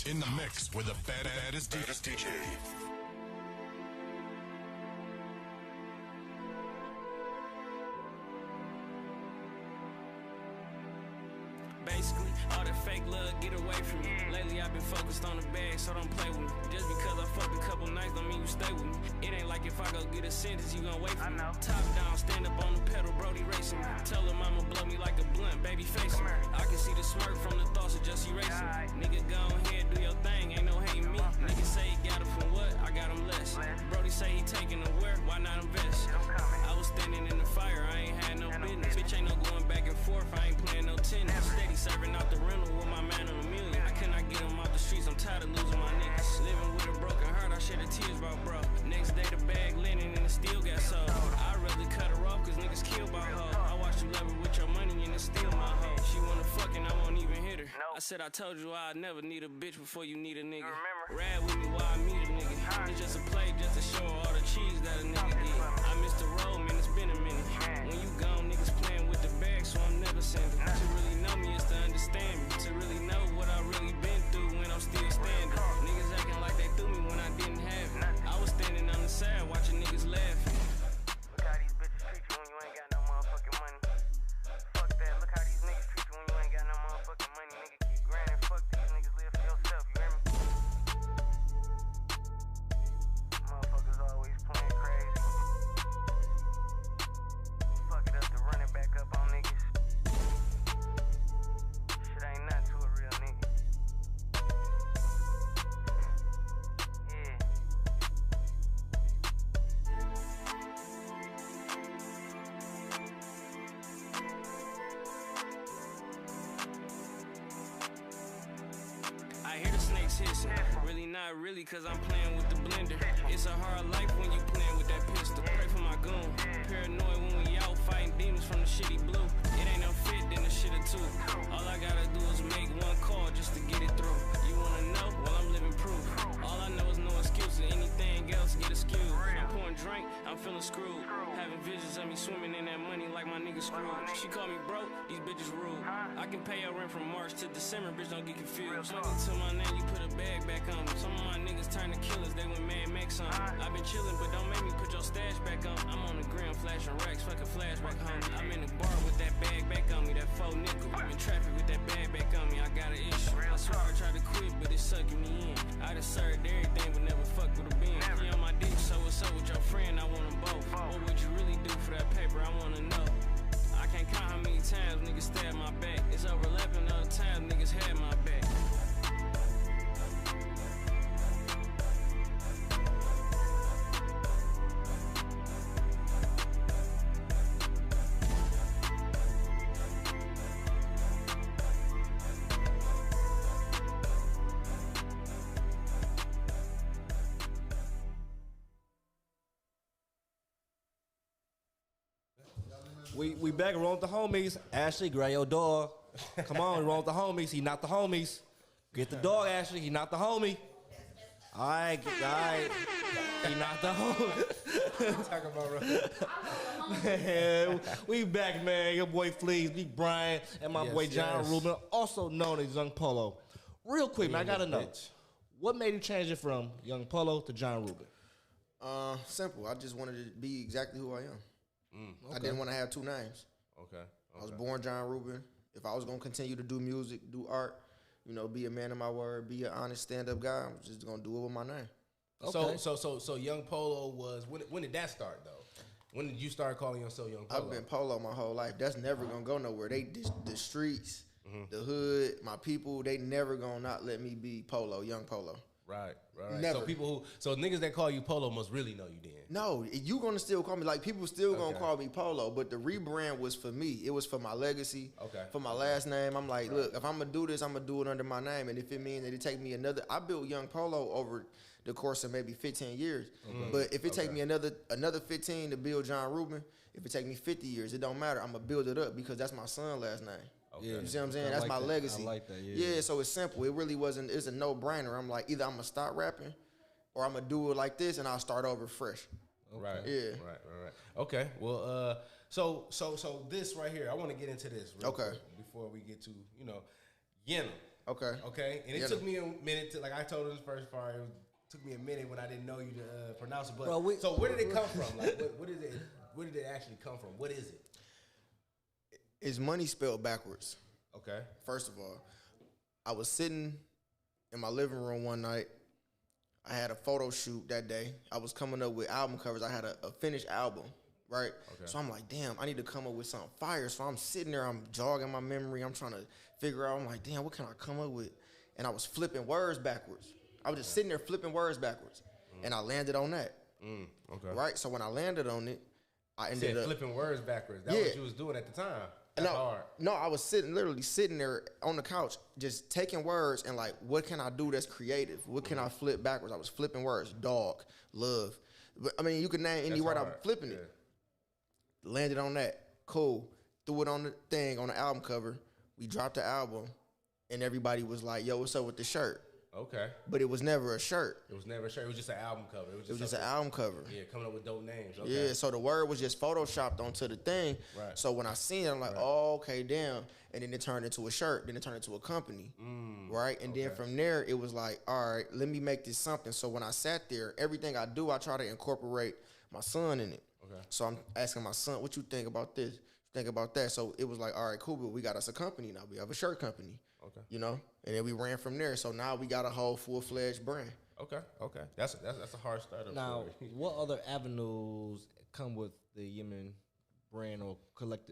In the mix with the baddest DJ.
Basically, all that fake love, get away from me. Lately, I've been focused on the bag, so don't play with me. Just because I fucked a couple nights don't mean you stay with me. It ain't like if I go get a sentence, you gon' wait for me. Top down, stand up on the pedal, Brody racing me. Tell him I'ma blow me like a blunt, baby facing me. I can see the smirk from the thoughts of just erasing me. Nigga, go ahead, do your thing, ain't no hating me. Nigga say he got it from what? I got him less. Brody say he taking the work, why not invest? I was standing in the fire, I ain't had no business. Bitch, ain't no going back and forth, I ain't playing no tennis. Steady serving out the rental with my man on a million. I cannot get him out the streets, I'm tired of losing my niggas. Living with a broken heart, I shed the tears about bro. Next day the bag linen and it still got sold. I'd rather cut her off cause niggas kill by hoe. I watched you love her with your money and it's still my hoe. She wanna fuck and I won't even hit her. I said I told you I'd never need a bitch before you need a nigga. Ride with me while I meet a nigga. It's just a play just to show all the cheese that a nigga get. I missed the road, man, it's been a minute. When you gone, niggas playing with the bag, so I'm never sending. To really know me is to understand me. To really know what I really been through when I'm still standing. Niggas acting like they threw me when I didn't have it. I was standing on the side watching niggas laughing. Look how these bitches treat you when you ain't got no motherfucking money. Fuck that, look how these niggas treat you when you ain't got no motherfucking money. Nigga, keep grinding, fuck these niggas, live for yourself, you hear me? Motherfuckers always playing crazy. Fuck it up to run it back up on niggas. Shit ain't nothing to a real nigga. Yeah. I hear the snakes hissing. Really not really cause I'm playing with the blender. It's a hard life when you playing with that pistol. Pray for my goon. Paranoid when we out fighting demons from the shitty blue. It ain't no fit, then the shit or two. All I gotta do is make one call just to get it through. You wanna know? Well, I'm living proof. All I know is no excuse. Anything else get askew. I'm pouring drink, I'm feeling screwed. Having visions of me swimming in that money like my nigga screwed. She call me broke, these bitches rude. I can pay your rent from March to December, bitch, don't get confused. Looking to my name, you put a bag back on me. Some of my niggas turn to killers, they went mad, make some. I been chillin', but don't make me put your stash back on. I'm on the gram flashing racks, fuck a flashback, homie. I'm in the bar with that bag back on me, that faux nickel. I'm in traffic with that bag back on me, I got an issue. I swear I tried to quit, but it's sucking me in. I done served everything, but never fucked with a bean. You on my dick, so what's up with your friend? I want them both. What would you really do for that paper? I wanna know. I can't count how many times niggas stabbed my back. It's overlapping other times niggas had my back.
We back and roll with the homies. Ashley, grab your dog. Come on, roll with the homies. He not the homies. Get the dog, Ashley. He not the homie. All right. He not the homie.
Talk about
Man, we back, man. Your boy Fleas, Big Brian, and my
Yes,
boy John
yes.
Rubin, also known as Young Polo. Real quick, man, I gotta know.
Bitch.
What made you change it from Young Polo to John Rubin?
Simple. I just wanted to be exactly who I am. I didn't want to have two names.
Okay.
I was born John Rubin. If I was gonna continue to do music, do art, be a man of my word, be an honest stand-up guy, I'm just gonna do it with my name.
Okay.
So Young Polo was when did that start though? When did you start calling yourself Young Polo?
I've been Polo my whole life. That's never gonna go nowhere. The streets, the hood, my people, they never gonna not let me be Polo, Young Polo.
Right.
Never.
So niggas that call you Polo must really know you then.
No, you gonna still call me, like, people still gonna call me Polo, but the rebrand was for me. It was for my legacy, for my last name. I'm like, look, if I'm gonna do this, I'm gonna do it under my name, and if it means that it take me I built Young Polo over the course of maybe 15 years, but if it take me another 15 to build John Rubin, if it take me 50 years, it don't matter. I'm gonna build it up because that's my son's last name.
Okay.
You see what I'm saying?
I
That's
like
my
that.
legacy.
I like that, yeah.
So it's simple. It really wasn't. It's a no-brainer. I'm like, either I'm gonna stop rapping, or I'm gonna do it like this, and I'll start over fresh.
Right.
Yeah.
Right. Okay. Well, so this right here, I want to get into this real quick before we get to Yenim.
Okay.
Okay. And it
Yenim.
took me a minute to, like I told this first part, it took me a minute when I didn't know you to pronounce it. But
Bro,
so where did it come from? Like, what is it? Where did it actually come from? What is it?
Is money spelled backwards?
Okay.
First of all, I was sitting in my living room one night. I had a photo shoot that day. I was coming up with album covers. I had a finished album, right? Okay. So I'm like, damn, I need to come up with something fire. So I'm sitting there, I'm jogging my memory. I'm trying to figure out, I'm like, damn, what can I come up with? And I was flipping words backwards. I was just sitting there flipping words backwards. And I landed on that.
Okay.
Right? So when I landed on it, I ended up
flipping words backwards. That's what you was doing at the time. That's hard.
No, I was literally sitting there on the couch, just taking words and like, what can I do that's creative? What can I flip backwards? I was flipping words, dog, love. But I mean, you can name any word, I'm flipping it. Landed on that, cool. Threw it on the thing, on the album cover. We dropped the album, and everybody was like, yo, what's up with the shirt?
Okay.
But it was never a shirt.
It was never a shirt. It was just an album cover.
It was just an album cover.
Yeah, coming up with dope names. Okay.
Yeah, so the word was just photoshopped onto the thing.
Right.
So when I seen it, I'm like, oh, okay, damn. And then it turned into a shirt. Then it turned into a company. Right? And then from there, it was like, all right, let me make this something. So when I sat there, everything I do, I try to incorporate my son in it. Okay. So I'm asking my son, what you think about this? Think about that. So it was like, all right, cool, but we got us a company now. We have a shirt company. Okay. And then we ran from there. So now we got a whole full-fledged brand.
Okay. That's a hard startup.
Now, what other avenues come with the Yemen brand or collectiveness?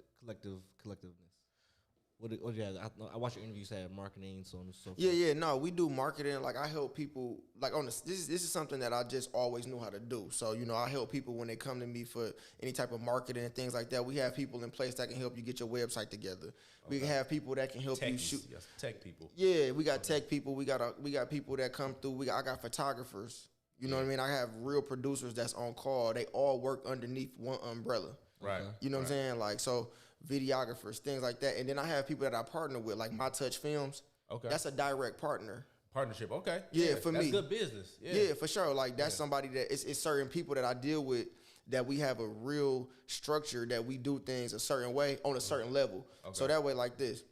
What do you have? I watch your interviews. Have marketing, so on and so forth.
Yeah. No, we do marketing. Like I help people. Like on this is something that I just always knew how to do. So I help people when they come to me for any type of marketing and things like that. We have people in place that can help you get your website together. We have people that can help you shoot.
Yes, tech people.
Yeah, we got tech people. We got people that come through. I got photographers. You know what I mean? I have real producers that's on call. They all work underneath one umbrella.
Right.
You know what I'm saying? Like, so videographers, things like that. And then I have people that I partner with, like My Touch Films. Okay. That's a direct partner.
Partnership, okay.
Yeah, for
that's
me.
That's good business.
Yeah, for sure. Like, that's somebody that, it's certain people that I deal with that we have a real structure that we do things a certain way on a certain level. Okay. So that way, like this,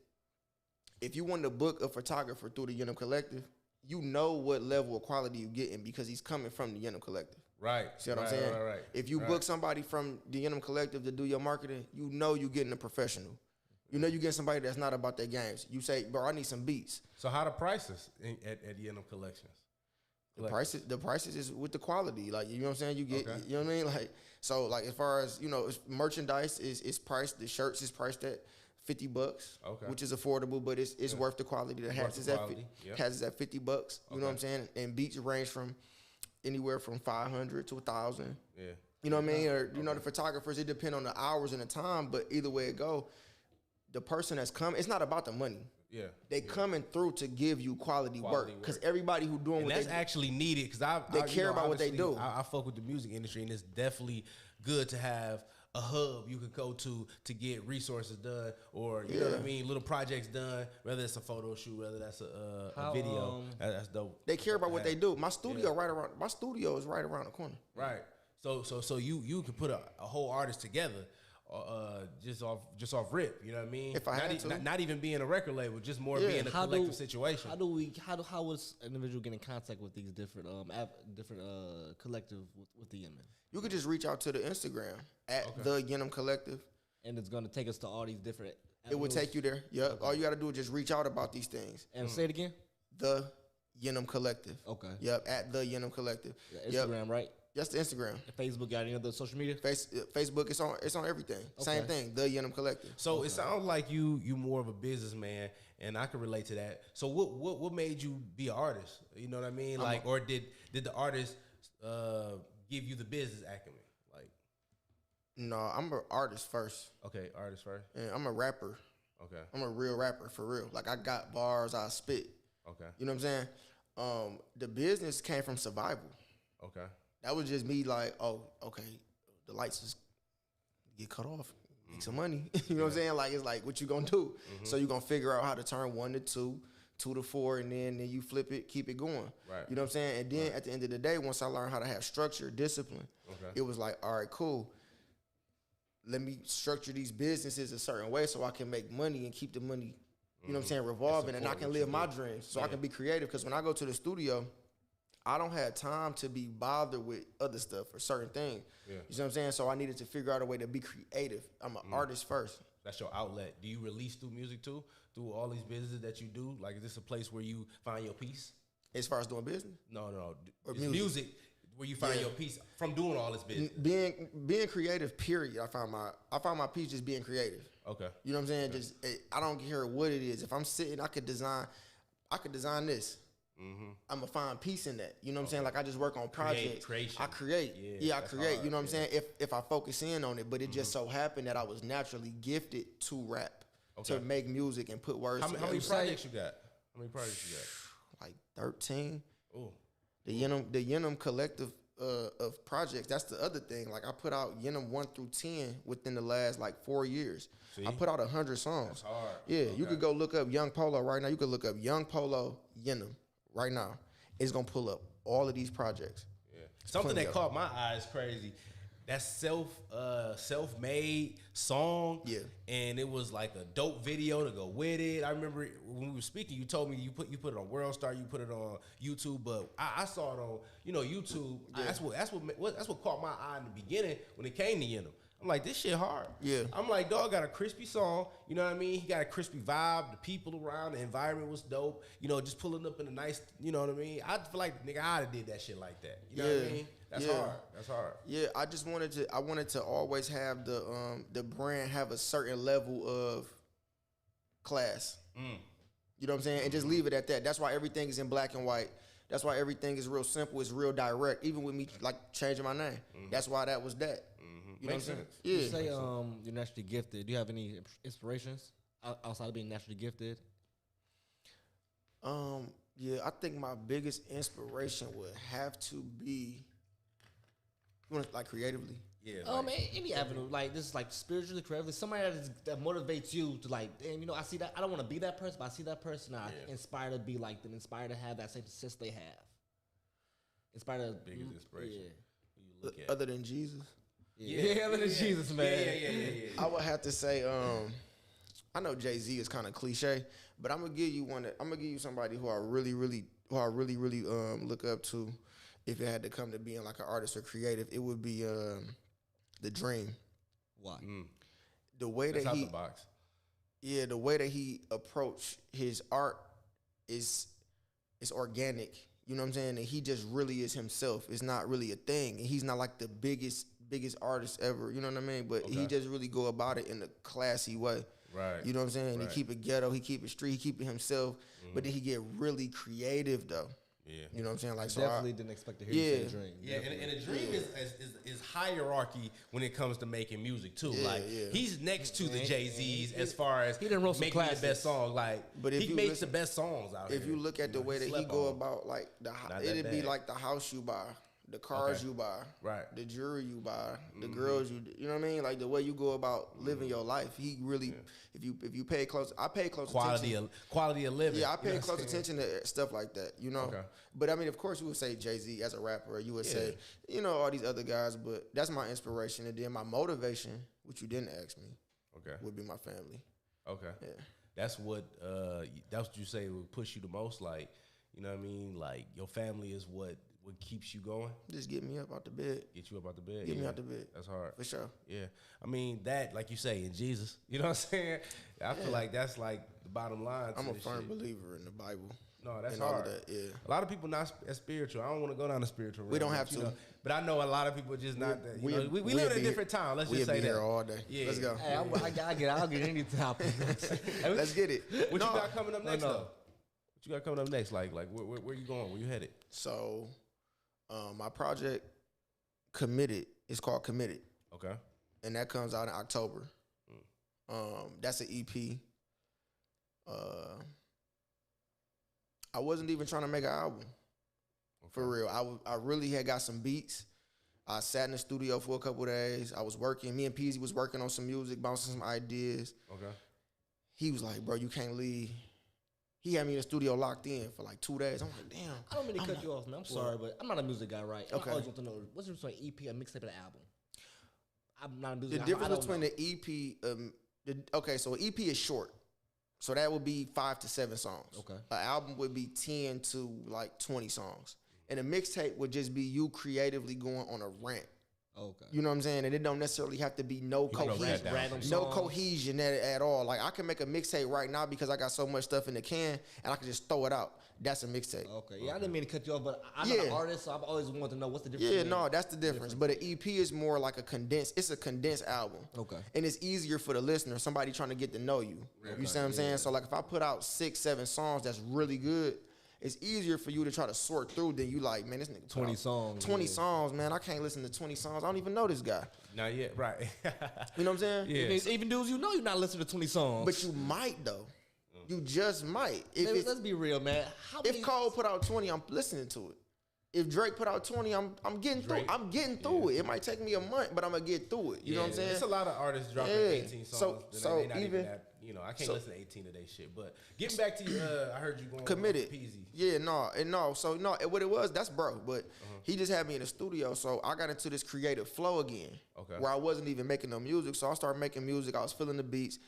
if you want to book a photographer through the Yenim Collective, you know what level of quality you're getting because he's coming from the Yenim Collective.
Right.
See what I'm saying?
Right.
If you book somebody from the Yenim Collective to do your marketing, you know you're getting a professional. You know you're getting somebody that's not about their games. You say, bro, I need some beats.
So how the prices at Yenim Collections?
The prices is with the quality. Like, you know what I'm saying? You get,
Okay.
you know what I mean? Like, so like as far as, you know, merchandise is priced. The shirts is priced at $50,
Okay.
which is affordable, but it's worth the quality. The hats is at
quality, yeah.
hats is at $50. You know what I'm saying? And beats range from anywhere from 500 to 1,000.
Yeah.
You know what I mean? Or you know, the photographers, it depend on the hours and the time, but either way it go, the person that's coming, it's not about the money.
Yeah.
They coming through to give you quality work because everybody who doing
And
what
that's
they
actually needed because
They care about what they
obviously,
do.
I fuck with the music industry, and it's definitely good to have a hub you could go to get resources done, or you know what I mean, little projects done. Whether it's a photo shoot, whether that's a video, that's dope.
They care about what they do. My studio my studio is right around the corner.
Right. So you can put a whole artist together. Just off rip, you know what I mean?
If I had to.
not even being a record label, just more being a collective situation.
How was an individual get in contact with these different collective with the Yemen?
You could just reach out to the Instagram at the Yenim Collective.
And it's gonna take us to all these different.
It will take you there. Yep. Okay. All you got to do is just reach out about these things.
And say it again.
The Yenim Collective.
Okay.
Yep. At the Yenim Collective.
Yeah, Instagram, right?
That's the Instagram.
Facebook got any other social media?
Facebook, it's on everything. Okay. Same thing. The Yenim Collective.
So it sounds like you more of a businessman, and I can relate to that. So what made you be an artist? You know what I mean? Or did the artist give you the business acumen? Like,
no, I'm an artist first.
Okay, artist first.
And I'm a rapper.
Okay.
I'm a real rapper for real. Like, I got bars, I spit.
Okay.
You know what I'm saying? The business came from survival.
Okay.
That was just me like, oh, okay, the lights just get cut off, make some money. You know what I'm saying? Like, it's like, what you gonna do? So you gonna figure out how to turn 1 to 2, 2 to 4, and then you flip it, keep it going.
Right.
You know what I'm saying? And then at the end of the day, once I learned how to have structure, discipline, it was like, all right, cool. Let me structure these businesses a certain way so I can make money and keep the money, you know what I'm saying, revolving, and I can live my dreams so I can be creative. Because when I go to the studio, I don't have time to be bothered with other stuff or certain things. Yeah. You see what I'm saying? So I needed to figure out a way to be creative. I'm an artist first.
That's your outlet. Do you release through music too? Through all these businesses that you do? Like, is this a place where you find your peace?
As far as doing business?
No.
Or
it's music where you find your peace from doing all this business.
Being creative, period. I found my peace just being creative.
Okay.
You know what I'm saying? Just I don't care what it is. If I'm sitting, I could design this. I'm gonna find peace in that. You know what I'm saying? Like, I just work on projects.
Creation.
I create. I create.
Hard,
you know what I'm saying? If I focus in on it, but it just so happened that I was naturally gifted to rap, to make music and put words.
How many projects you got? How many projects you got?
Like 13.
Oh.
The Yenim Collective of projects. That's the other thing. Like, I put out Yenim 1 through 10 within the last like 4 years. See? I put out 100 songs.
That's hard.
Yeah, okay. You could go look up Young Polo right now. You could look up Young Polo Yenim right now. It's gonna pull up all of these projects.
Yeah. Something that caught my eyes crazy. That self-made song. Yeah. And it was like a dope video to go with it. I remember when we were speaking, you told me you put it on World Star, you put it on YouTube, but I saw it on, YouTube. Yeah. That's what caught my eye in the beginning when it came to Yenim. I'm like, this shit hard. Yeah. I'm like, dog got a crispy song. You know what I mean? He got a crispy vibe. The people around, the environment was dope. Just pulling up in a nice, you know what I mean? I feel like, nigga, I'd have did that shit like that. You know what I mean? That's hard. That's hard.
Yeah, I wanted to always have the brand have a certain level of class. You know what I'm saying? And just leave it at that. That's why everything is in black and white. That's why everything is real simple. It's real direct. Even with me, like, changing my name. That's why that was that. You know what I'm saying? Yeah.
You say you're naturally gifted. Do you have any inspirations outside of being naturally gifted?
Yeah, I think my biggest inspiration would have to be, like, creatively.
Yeah.
Any avenue, like, this is like spiritually, creatively, somebody that motivates you to, like, damn, I see that. I don't want to be that person, but I see that person. I inspire to be like them, inspire to have that same success they have. Inspire to
biggest inspiration.
Yeah. You look at other than Jesus.
Yeah, other than Jesus, man.
Yeah. I would have to say, I know Jay-Z is kind of cliche, but I'm gonna give you one. I'm gonna give you somebody who I really look up to. If it had to come to being like an artist or creative, it would be The Dream.
Why?
The way
That's
that
out the box.
The way that he approached his art is organic. You know what I'm saying? And he just really is himself. It's not really a thing. And he's not like the biggest artist ever. You know what I mean? But he just really go about it in a classy way.
Right.
You know what I'm saying?
Right.
He keep it ghetto. He keep it street. He keep it himself. But then he get really creative though.
Yeah.
You know what I'm saying? Like so
Definitely didn't expect to hear you say Dream.
Yeah, and a dream is hierarchy when it comes to making music too. He's next to the Jay-Z's as far as
he done wrote some
making
classics.
the best songs. Like,
but if
he makes the best songs out here.
If you look at the way that he go about, like it'd be like the house you buy, the cars you buy, the jewelry you buy, the girls you know what I mean? Like the way you go about living your life. He really, if you pay close, I pay close attention.
Quality of living.
Yeah, I pay close attention to stuff like that, you know. But I mean, of course, you would say Jay-Z as a rapper, or you would say, you know, all these other guys. But that's my inspiration, and then my motivation, which you didn't ask me, would be my family.
Okay.
Yeah.
That's what you say would push you the most. Like, you know what I mean? Like your family is what keeps you going.
Just get me up out the bed.
Get you up out the bed.
Get me out the bed.
That's hard.
For sure.
Yeah. I mean, that, like you say, in Jesus. You know what I'm saying? I feel like that's like the bottom line.
I'm a firm believer in the Bible.
No, that's
and
hard.
All of that, yeah.
A lot of people not as spiritual. I don't want to go down the spiritual road.
We don't have to.
know, but I know a lot of people just not that. We live in a different time. Let's just say that.
We'll be here all day.
Yeah.
Let's go.
Hey, I'll get any topic.
Let's get it.
What you got coming up next, though? What you got coming up next? Like where you going? Where you headed?
So, my project, Committed, is called Committed.
Okay.
And that comes out in October. That's an EP. I wasn't even trying to make an album. For real. I really had got some beats. I sat in the studio for a couple of days. I was working. Me and Peasy was working on some music, bouncing some ideas.
Okay.
He was like, bro, you can't leave. He had me in the studio locked in for like 2 days. I'm like, damn.
I don't mean to cut you off, man. I'm sorry, but I'm not a music guy, right?
Okay.
I always want to know, what's the difference between an EP, a mixtape, and an album? I'm not a music guy.
The difference between the EP, so an EP is short. So that would be 5 to 7 songs.
Okay.
An album would be 10 to like 20 songs. And a mixtape would just be you creatively going on a rant.
Okay.
You know what I'm saying? And it don't necessarily have to be no cohesion at all. Like I can make a mixtape right now because I got so much stuff in the can and I can just throw it out. That's a mixtape.
Okay. Yeah, I didn't mean to cut you off, but I'm not an artist, so I've always wanted to know what's the difference.
Yeah, no, that's the difference. But an EP is more like it's a condensed album.
Okay.
And it's easier for the listener, somebody trying to get to know you. Okay. You see what I'm saying? So like if I put out 6, 7 songs that's really good, it's easier for you to try to sort through than you like, man, this nigga
20 songs.
20 songs, man. I can't listen to 20 songs. I don't even know this guy.
Not yet, right.
You know what I'm saying?
Yeah.
Even dudes you know you're not listening to 20 songs.
But you might, though. You just might.
Let's be real, man.
If Cole put out 20, I'm listening to it. If Drake put out 20, I'm getting through it. I'm getting through it. It might take me a month, but I'm going to get through it. You know what I'm saying?
It's a lot of artists dropping 18 songs.
So
they not even that, I can't listen to 18 of their shit. But getting back to you, I heard you going
Committed.
Peasy.
Yeah, what it was, that's bro. But he just had me in the studio, so I got into this creative flow again.
Okay.
Where I wasn't even making no music. So I started making music. I was feeling the beats.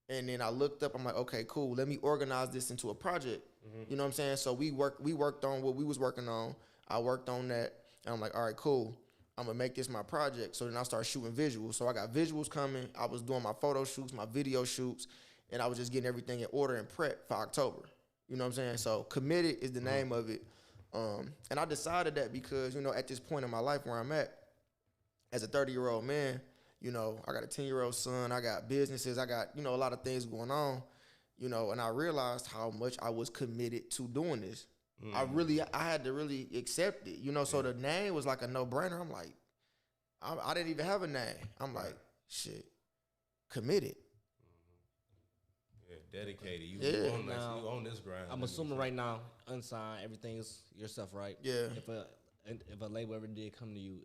And then I looked up, I'm like, okay, cool. Let me organize this into a project. You know what I'm saying? So we worked on what we was working on. I worked on that. And I'm like, all right, cool. I'm going to make this my project. So then I started shooting visuals. So I got visuals coming. I was doing my photo shoots, my video shoots. And I was just getting everything in order and prep for October. You know what I'm saying? So Committed is the name of it. And I decided that because, at this point in my life where I'm at, as a 30-year-old man, I got a 10-year-old son. I got businesses. I got, a lot of things going on, and I realized how much I was committed to doing this. I had to really accept it, so the name was like a no-brainer. I'm like, I didn't even have a name. I'm like, shit, Committed.
Yeah, dedicated. You on this grind.
I'm assuming right now, unsigned, everything is yourself, right?
Yeah.
If a label ever did come to you,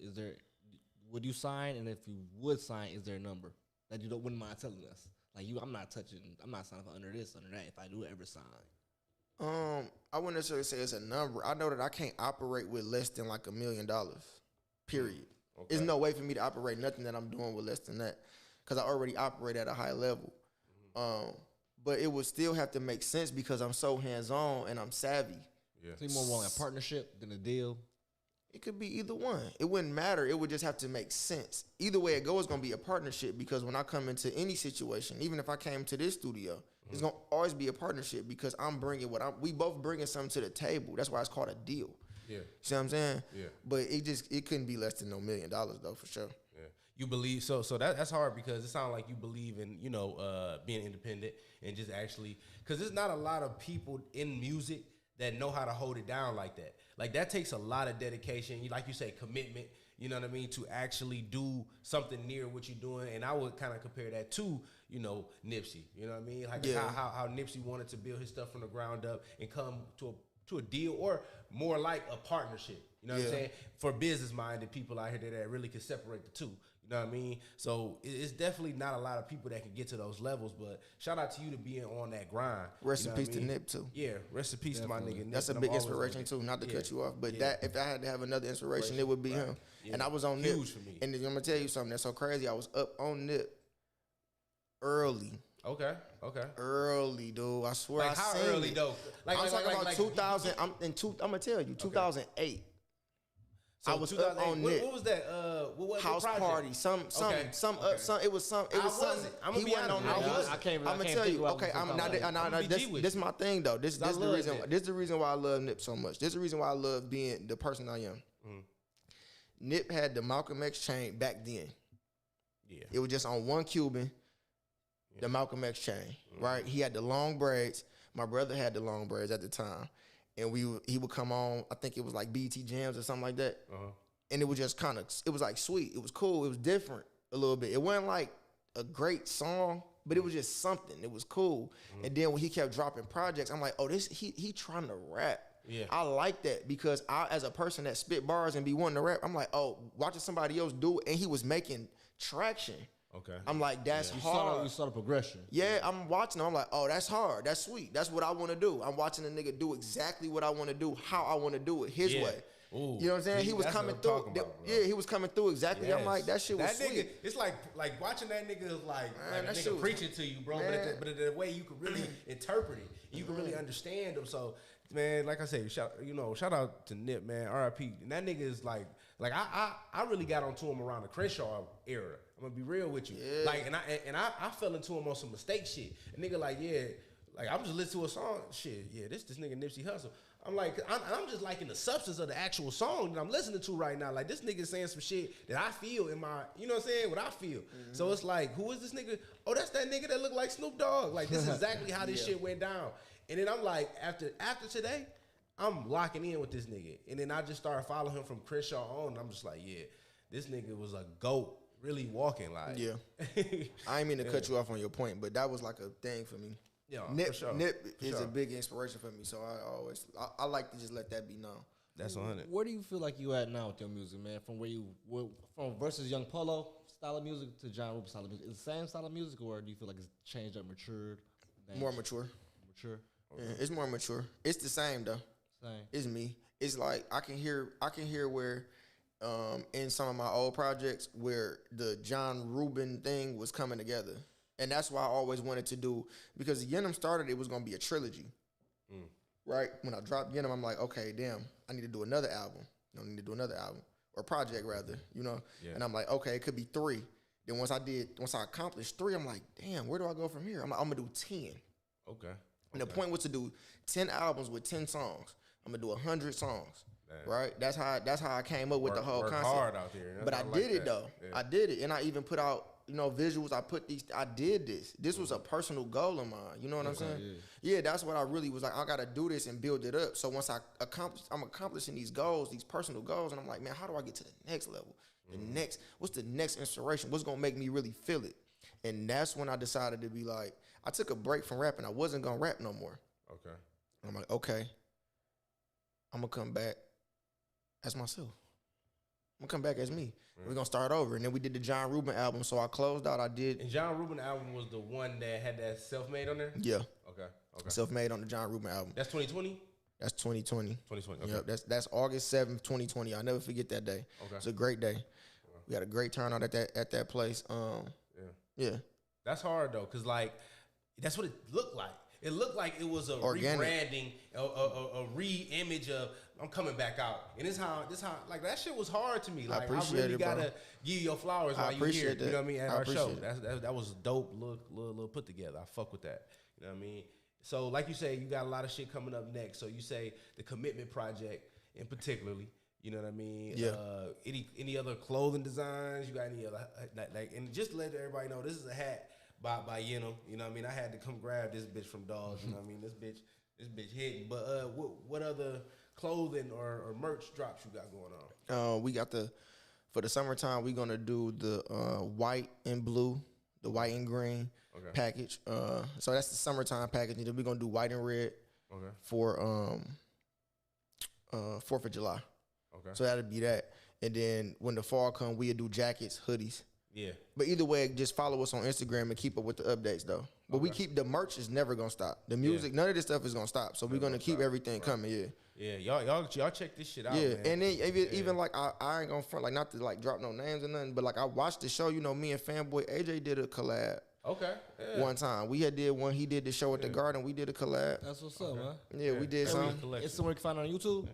would you sign? And if you would sign, is there a number that you wouldn't mind telling us? Like I'm not signing for under this, under that. If I do ever sign,
I wouldn't necessarily say it's a number. I know that I can't operate with less than like $1 million. Period. Okay. There's no way for me to operate nothing that I'm doing with less than that because I already operate at a high level. But it would still have to make sense because I'm so hands on and I'm savvy.
Yeah. So you more want a partnership than a deal?
It could be either one. It wouldn't matter. It would just have to make sense. Either way it goes, it's going to be a partnership because when I come into any situation, even if I came to this studio, it's going to always be a partnership because I'm bringing we both bringing something to the table. That's why it's called a deal. Yeah. See what I'm saying? Yeah. But it couldn't be less than $1 million though, for sure.
Yeah. You believe, so that's hard because it sounds like you believe in, being independent and just actually, because there's not a lot of people in music that know how to hold it down like that. Like, that takes a lot of dedication, like you say, commitment, you know what I mean, to actually do something near what you're doing. And I would kind of compare that to, Nipsey, you know what I mean? Like how Nipsey wanted to build his stuff from the ground up and come to a deal, or more like a partnership, you know what I'm saying? For business-minded people out here that really can separate the two. You know what I mean? So it's definitely not a lot of people that can get to those levels, but shout out to you to being on that grind.
Rest in peace to Nip, too.
Yeah, rest in peace to my nigga Nip.
That's a big inspiration, too, not to cut you off, but that if I had to have another inspiration, it would be him. Yeah. And I was on Nip.
Huge for me.
And I'm going to tell you something that's so crazy. I was up on Nip early.
Okay.
Early, dude. I swear
like
I
how
seen
early,
it.
though?
I'm talking about 2000. I'm going to tell you, 2008.
So
I was up on Nip.
What was that? What
house
project?
party? It was some. It was something.
I'm gonna be honest.
I can't.
I'm gonna tell you. Okay, I'm not. This is my thing though. This is the reason. This is the reason why I love Nip so much. This is the reason why I love being the person I am. Nip had the Malcolm X chain back then. Yeah. It was just on one Cuban. The Malcolm X chain, right? He had the long braids. My brother had the long braids at the time. And he would come on, I think it was like BT Jams or something like that. And it was just it was like sweet. It was cool. It was different a little bit. It wasn't like a great song, but it was just something. It was cool. And then when he kept dropping projects, I'm like, oh, he trying to rap. Yeah. I like that because I, as a person that spit bars and be wanting to rap, I'm like, oh, watching somebody else do it, and he was making traction. Okay. I'm like, that's hard.
You saw the progression.
Yeah, I'm watching him. I'm like, oh, that's hard. That's sweet. That's what I want to do. I'm watching a nigga do exactly what I want to do, how I want to do it, his way. Ooh, you know what I'm saying? He was coming through. He was coming through exactly. Yes. I'm like, that shit was sweet.
Nigga, it's like watching that nigga like a nigga preaching to you, bro. But the way you could really interpret it, you can really understand him. So, man, like I say, shout out to Nip, man. R.I.P. And that nigga is like I really got onto him around the Crenshaw era. I'm gonna be real with you. Yeah. Like, and I fell into him on some mistake shit. A nigga like, I'm just listening to a song. Shit, this nigga Nipsey Hussle. I'm like, I'm just liking the substance of the actual song that I'm listening to right now. Like, this nigga saying some shit that I feel in my, you know what I'm saying? What I feel. Mm-hmm. So it's like, who is this nigga? Oh, that's that nigga that look like Snoop Dogg. Like, this is exactly how this shit went down. And then I'm like, after today, I'm locking in with this nigga. And then I just started following him from Crenshaw on. And I'm just like, this nigga was a GOAT. Really walking like.
Yeah. I ain't mean to cut you off on your point, but that was like a thing for me. Yeah, Nip is a big inspiration for me, so I like to just let that be known.
That's 100.
Where do you feel like you at now with your music, man? From versus Young Polo style of music to John Rubin style of music, is it the same style of music, or do you feel like it's changed up, matured?
More mature.
Okay.
Yeah, it's more mature. It's the same though. Same. It's me. It's like I can hear where. In some of my old projects where the John Rubin thing was coming together. And that's why I always wanted to do, because Yenim started, it was going to be a trilogy. Right? When I dropped Yenim, I'm like, okay, damn, I need to do another album. I need to do another album, or project rather, Yeah. And I'm like, okay, it could be 3. Then once I accomplished 3, I'm like, damn, where do I go from here? I'm like, I'm going to do 10. Okay. And the point was to do 10 albums with 10 songs. I'm going to do 100 songs. Right, that's how I came up with the whole concept.
Hard out there,
but I did it though. Yeah. I did it, and I even put out visuals. I did this. This was a personal goal of mine. You know what I'm saying? Yeah, that's what I really was like. I got to do this and build it up. So once I'm accomplishing these goals, these personal goals, and I'm like, man, how do I get to the next level? What's the next inspiration? What's gonna make me really feel it? And that's when I decided to be like, I took a break from rapping. I wasn't gonna rap no more. Okay. I'm like, okay, I'm gonna come back as myself. I'm gonna come back as me. We're gonna start over. And then we did the John Rubin album. So I closed out.
And John Rubin album was the one that had that Self-Made on there?
Yeah. Okay. Self-Made on the John Rubin album.
That's 2020?
That's 2020.
2020. Okay.
Yep. That's August 7th, 2020. I'll never forget that day. Okay. It's a great day. We had a great turnout at that place. Yeah.
That's hard though, cause like that's what it looked like. it looked like it was a
Organic.
rebranding, a re-image of I'm coming back out. And this how like that shit was hard to me. Like I
appreciate
really
it, bro.
gotta give you your flowers
I
while you here.
appreciate that.
You know what I mean? At
I
our show.
appreciate it.
That was a dope little put together. I fuck with that. You know what I mean? So like you say, you got a lot of shit coming up next. So you say the Commitment Project in particularly. You know what I mean?
Yeah.
Any other clothing designs? You got any other like? And just to let everybody know, this is a hat by Yeno. You know what I mean? I had to come grab this bitch from Dogs. You know what I mean? This bitch hitting. But what other clothing or merch drops you got going on?
We got for the summertime, we're gonna do the white and blue, the white and green package. So that's the summertime package. And then we're gonna do white and red for 4th of July. Okay. So that'll be that. And then when the fall come, we'll do jackets, hoodies. Yeah. But either way, just follow us on Instagram and keep up with the updates though. But we keep the merch is never gonna stop. The music, none of this stuff is gonna stop. So we're gonna keep everything coming. Yeah.
Yeah, y'all check this shit out.
Yeah,
man.
and then even like I ain't gonna front like not to like drop no names or nothing, but like I watched the show. You know, me and Fanboy AJ did a collab. Okay. Yeah. One time we did one. He did the show at the Garden. We did a collab.
That's what's up, man.
Yeah, we did something.
It's somewhere you can find it on YouTube.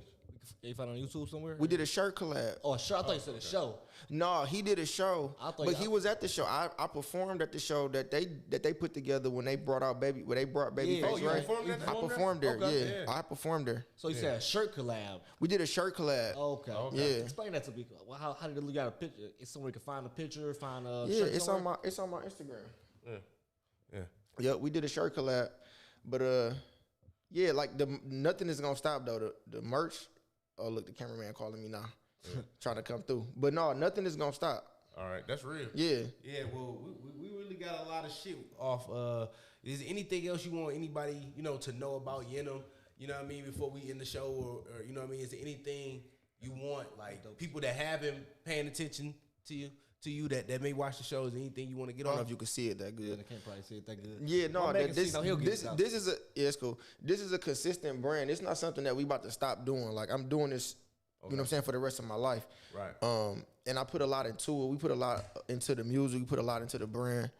You find it on YouTube somewhere?
We did a shirt collab.
Oh, a shirt? I thought you said a show.
No, he did a show, but he was at the show. I performed at the show that they put together when they brought Babyface, right? I performed there. Okay. I performed there.
So you said a shirt collab?
We did a shirt collab.
Okay. Yeah. Explain that to me. How did you got a picture? It's somewhere you can find a picture, find a shirt
it's somewhere? on my Instagram. Yeah. We did a shirt collab, but yeah, like nothing is gonna stop though. The merch. Oh, look, the cameraman calling me now, trying to come through. But no, nothing is gonna stop.
All right, that's real.
Yeah.
Yeah. Well, we really got a lot of shit off. Is there anything else you want anybody to know about Yeno? You know what I mean? Before we end the show, or you know what I mean? Is there anything you want like people that have been paying attention to you that may watch the shows? Anything you want to get
I don't
off?
know if you can see it that good.
I can't probably see it that good.
Yeah, no, this is it's cool. This is a consistent brand. It's not something that we about to stop doing. Like I'm doing this, you know what I'm saying, for the rest of my life. Right. And I put a lot into it. We put a lot into the music. We put a lot into the brand.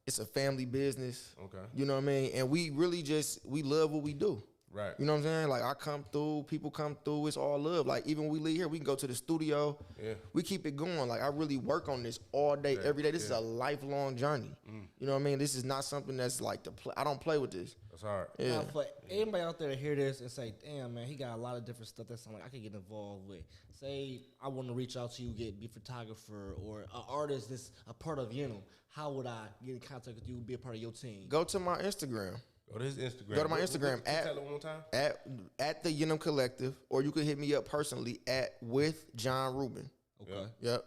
It's a family business. Okay. You know what I mean? And we really we love what we do. Right. You know what I'm saying? Like I come through, people come through, it's all love. Like even when we leave here, we can go to the studio. Yeah. We keep it going. Like I really work on this all day, every day. This is a lifelong journey. You know what I mean? This is not something that's like I don't play with this.
That's hard.
Yeah. Now, for anybody out there to hear this and say, damn man, he got a lot of different stuff that I could get involved with. Say I want to reach out to you, be a photographer or an artist that's a part of Yeno. How would I get in contact with you, be a part of your team?
Go to my Instagram.
Go to his Instagram.
Go to my Instagram
tell it one more time.
at the Yeno Collective, or you can hit me up personally with John Rubin. Okay. Yep.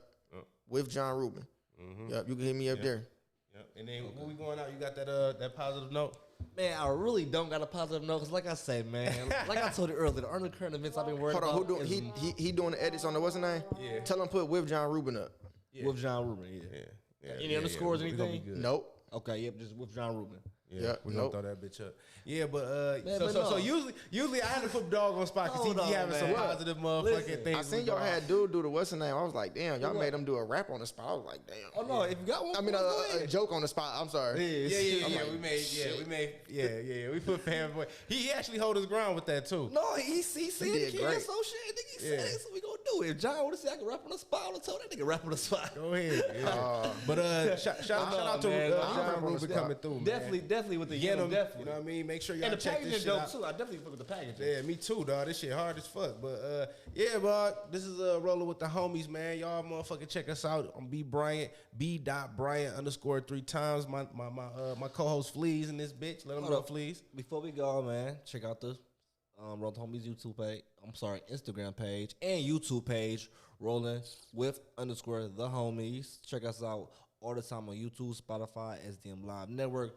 With John Rubin. Mm-hmm. Yep. You can hit me up there.
Yep. And then when we going out, you got that positive note.
Man, I really don't got a positive note because, like I said, man, like I told you earlier, the undercurrent events I've been worried about.
Hold on, he doing the edits on the what's the name? Yeah. Tell him put with John Rubin up.
Yeah. With John Rubin, yeah. Any underscores, anything?
Nope.
Okay, yep, just with John Rubin.
Yeah, we gonna throw that bitch up. Yeah, but so usually I had to put Dog on spot because he having some positive motherfucking things.
I seen y'all had dude do the what's the name. I was like, damn, y'all made him do a rap on the spot. I was like, damn.
Oh no, if you got one,
I mean a joke on the spot. I'm sorry.
Yeah. We put Fanboy. He actually hold his ground with that too.
No, he said he can't so shit. Nigga, he said it, so we gonna do it. If John would have said I can rap on the spot, I would have told that nigga rap on the spot.
Go ahead. But shout out to John Rubin coming through.
Definitely with the Yeno, definitely.
You know what I mean? Make sure y'all check this shit out.
Too. I definitely fuck with the packaging.
Yeah, me too, dog. This shit hard as fuck. But this is Rollin with the homies, man. Y'all motherfucking check us out on B Bryant, B.Bryant_3 times. My co-host Fleas in this bitch. Let them know, Fleas.
Before we go, man, check out the Rollin Homies YouTube page. Instagram page and YouTube page. Rollin with _ the homies. Check us out all the time on YouTube, Spotify, SDM Live Network,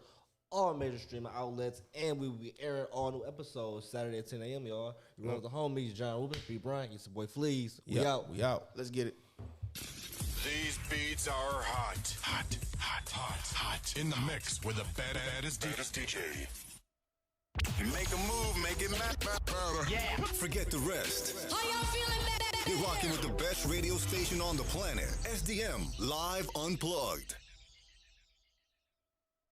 all major streaming outlets, and we will be airing all new episodes Saturday at 10 a.m., y'all. You know the homies, John Rubin, B. Bryant, it's your boy Fleas. We out.
Let's get it.
These beats are hot. In the mix with the baddest DJ. Make a move, make it matter.
Yeah. Forget the rest. How y'all feeling, baby? You're rocking with the best radio station on the planet. SDM Live Unplugged.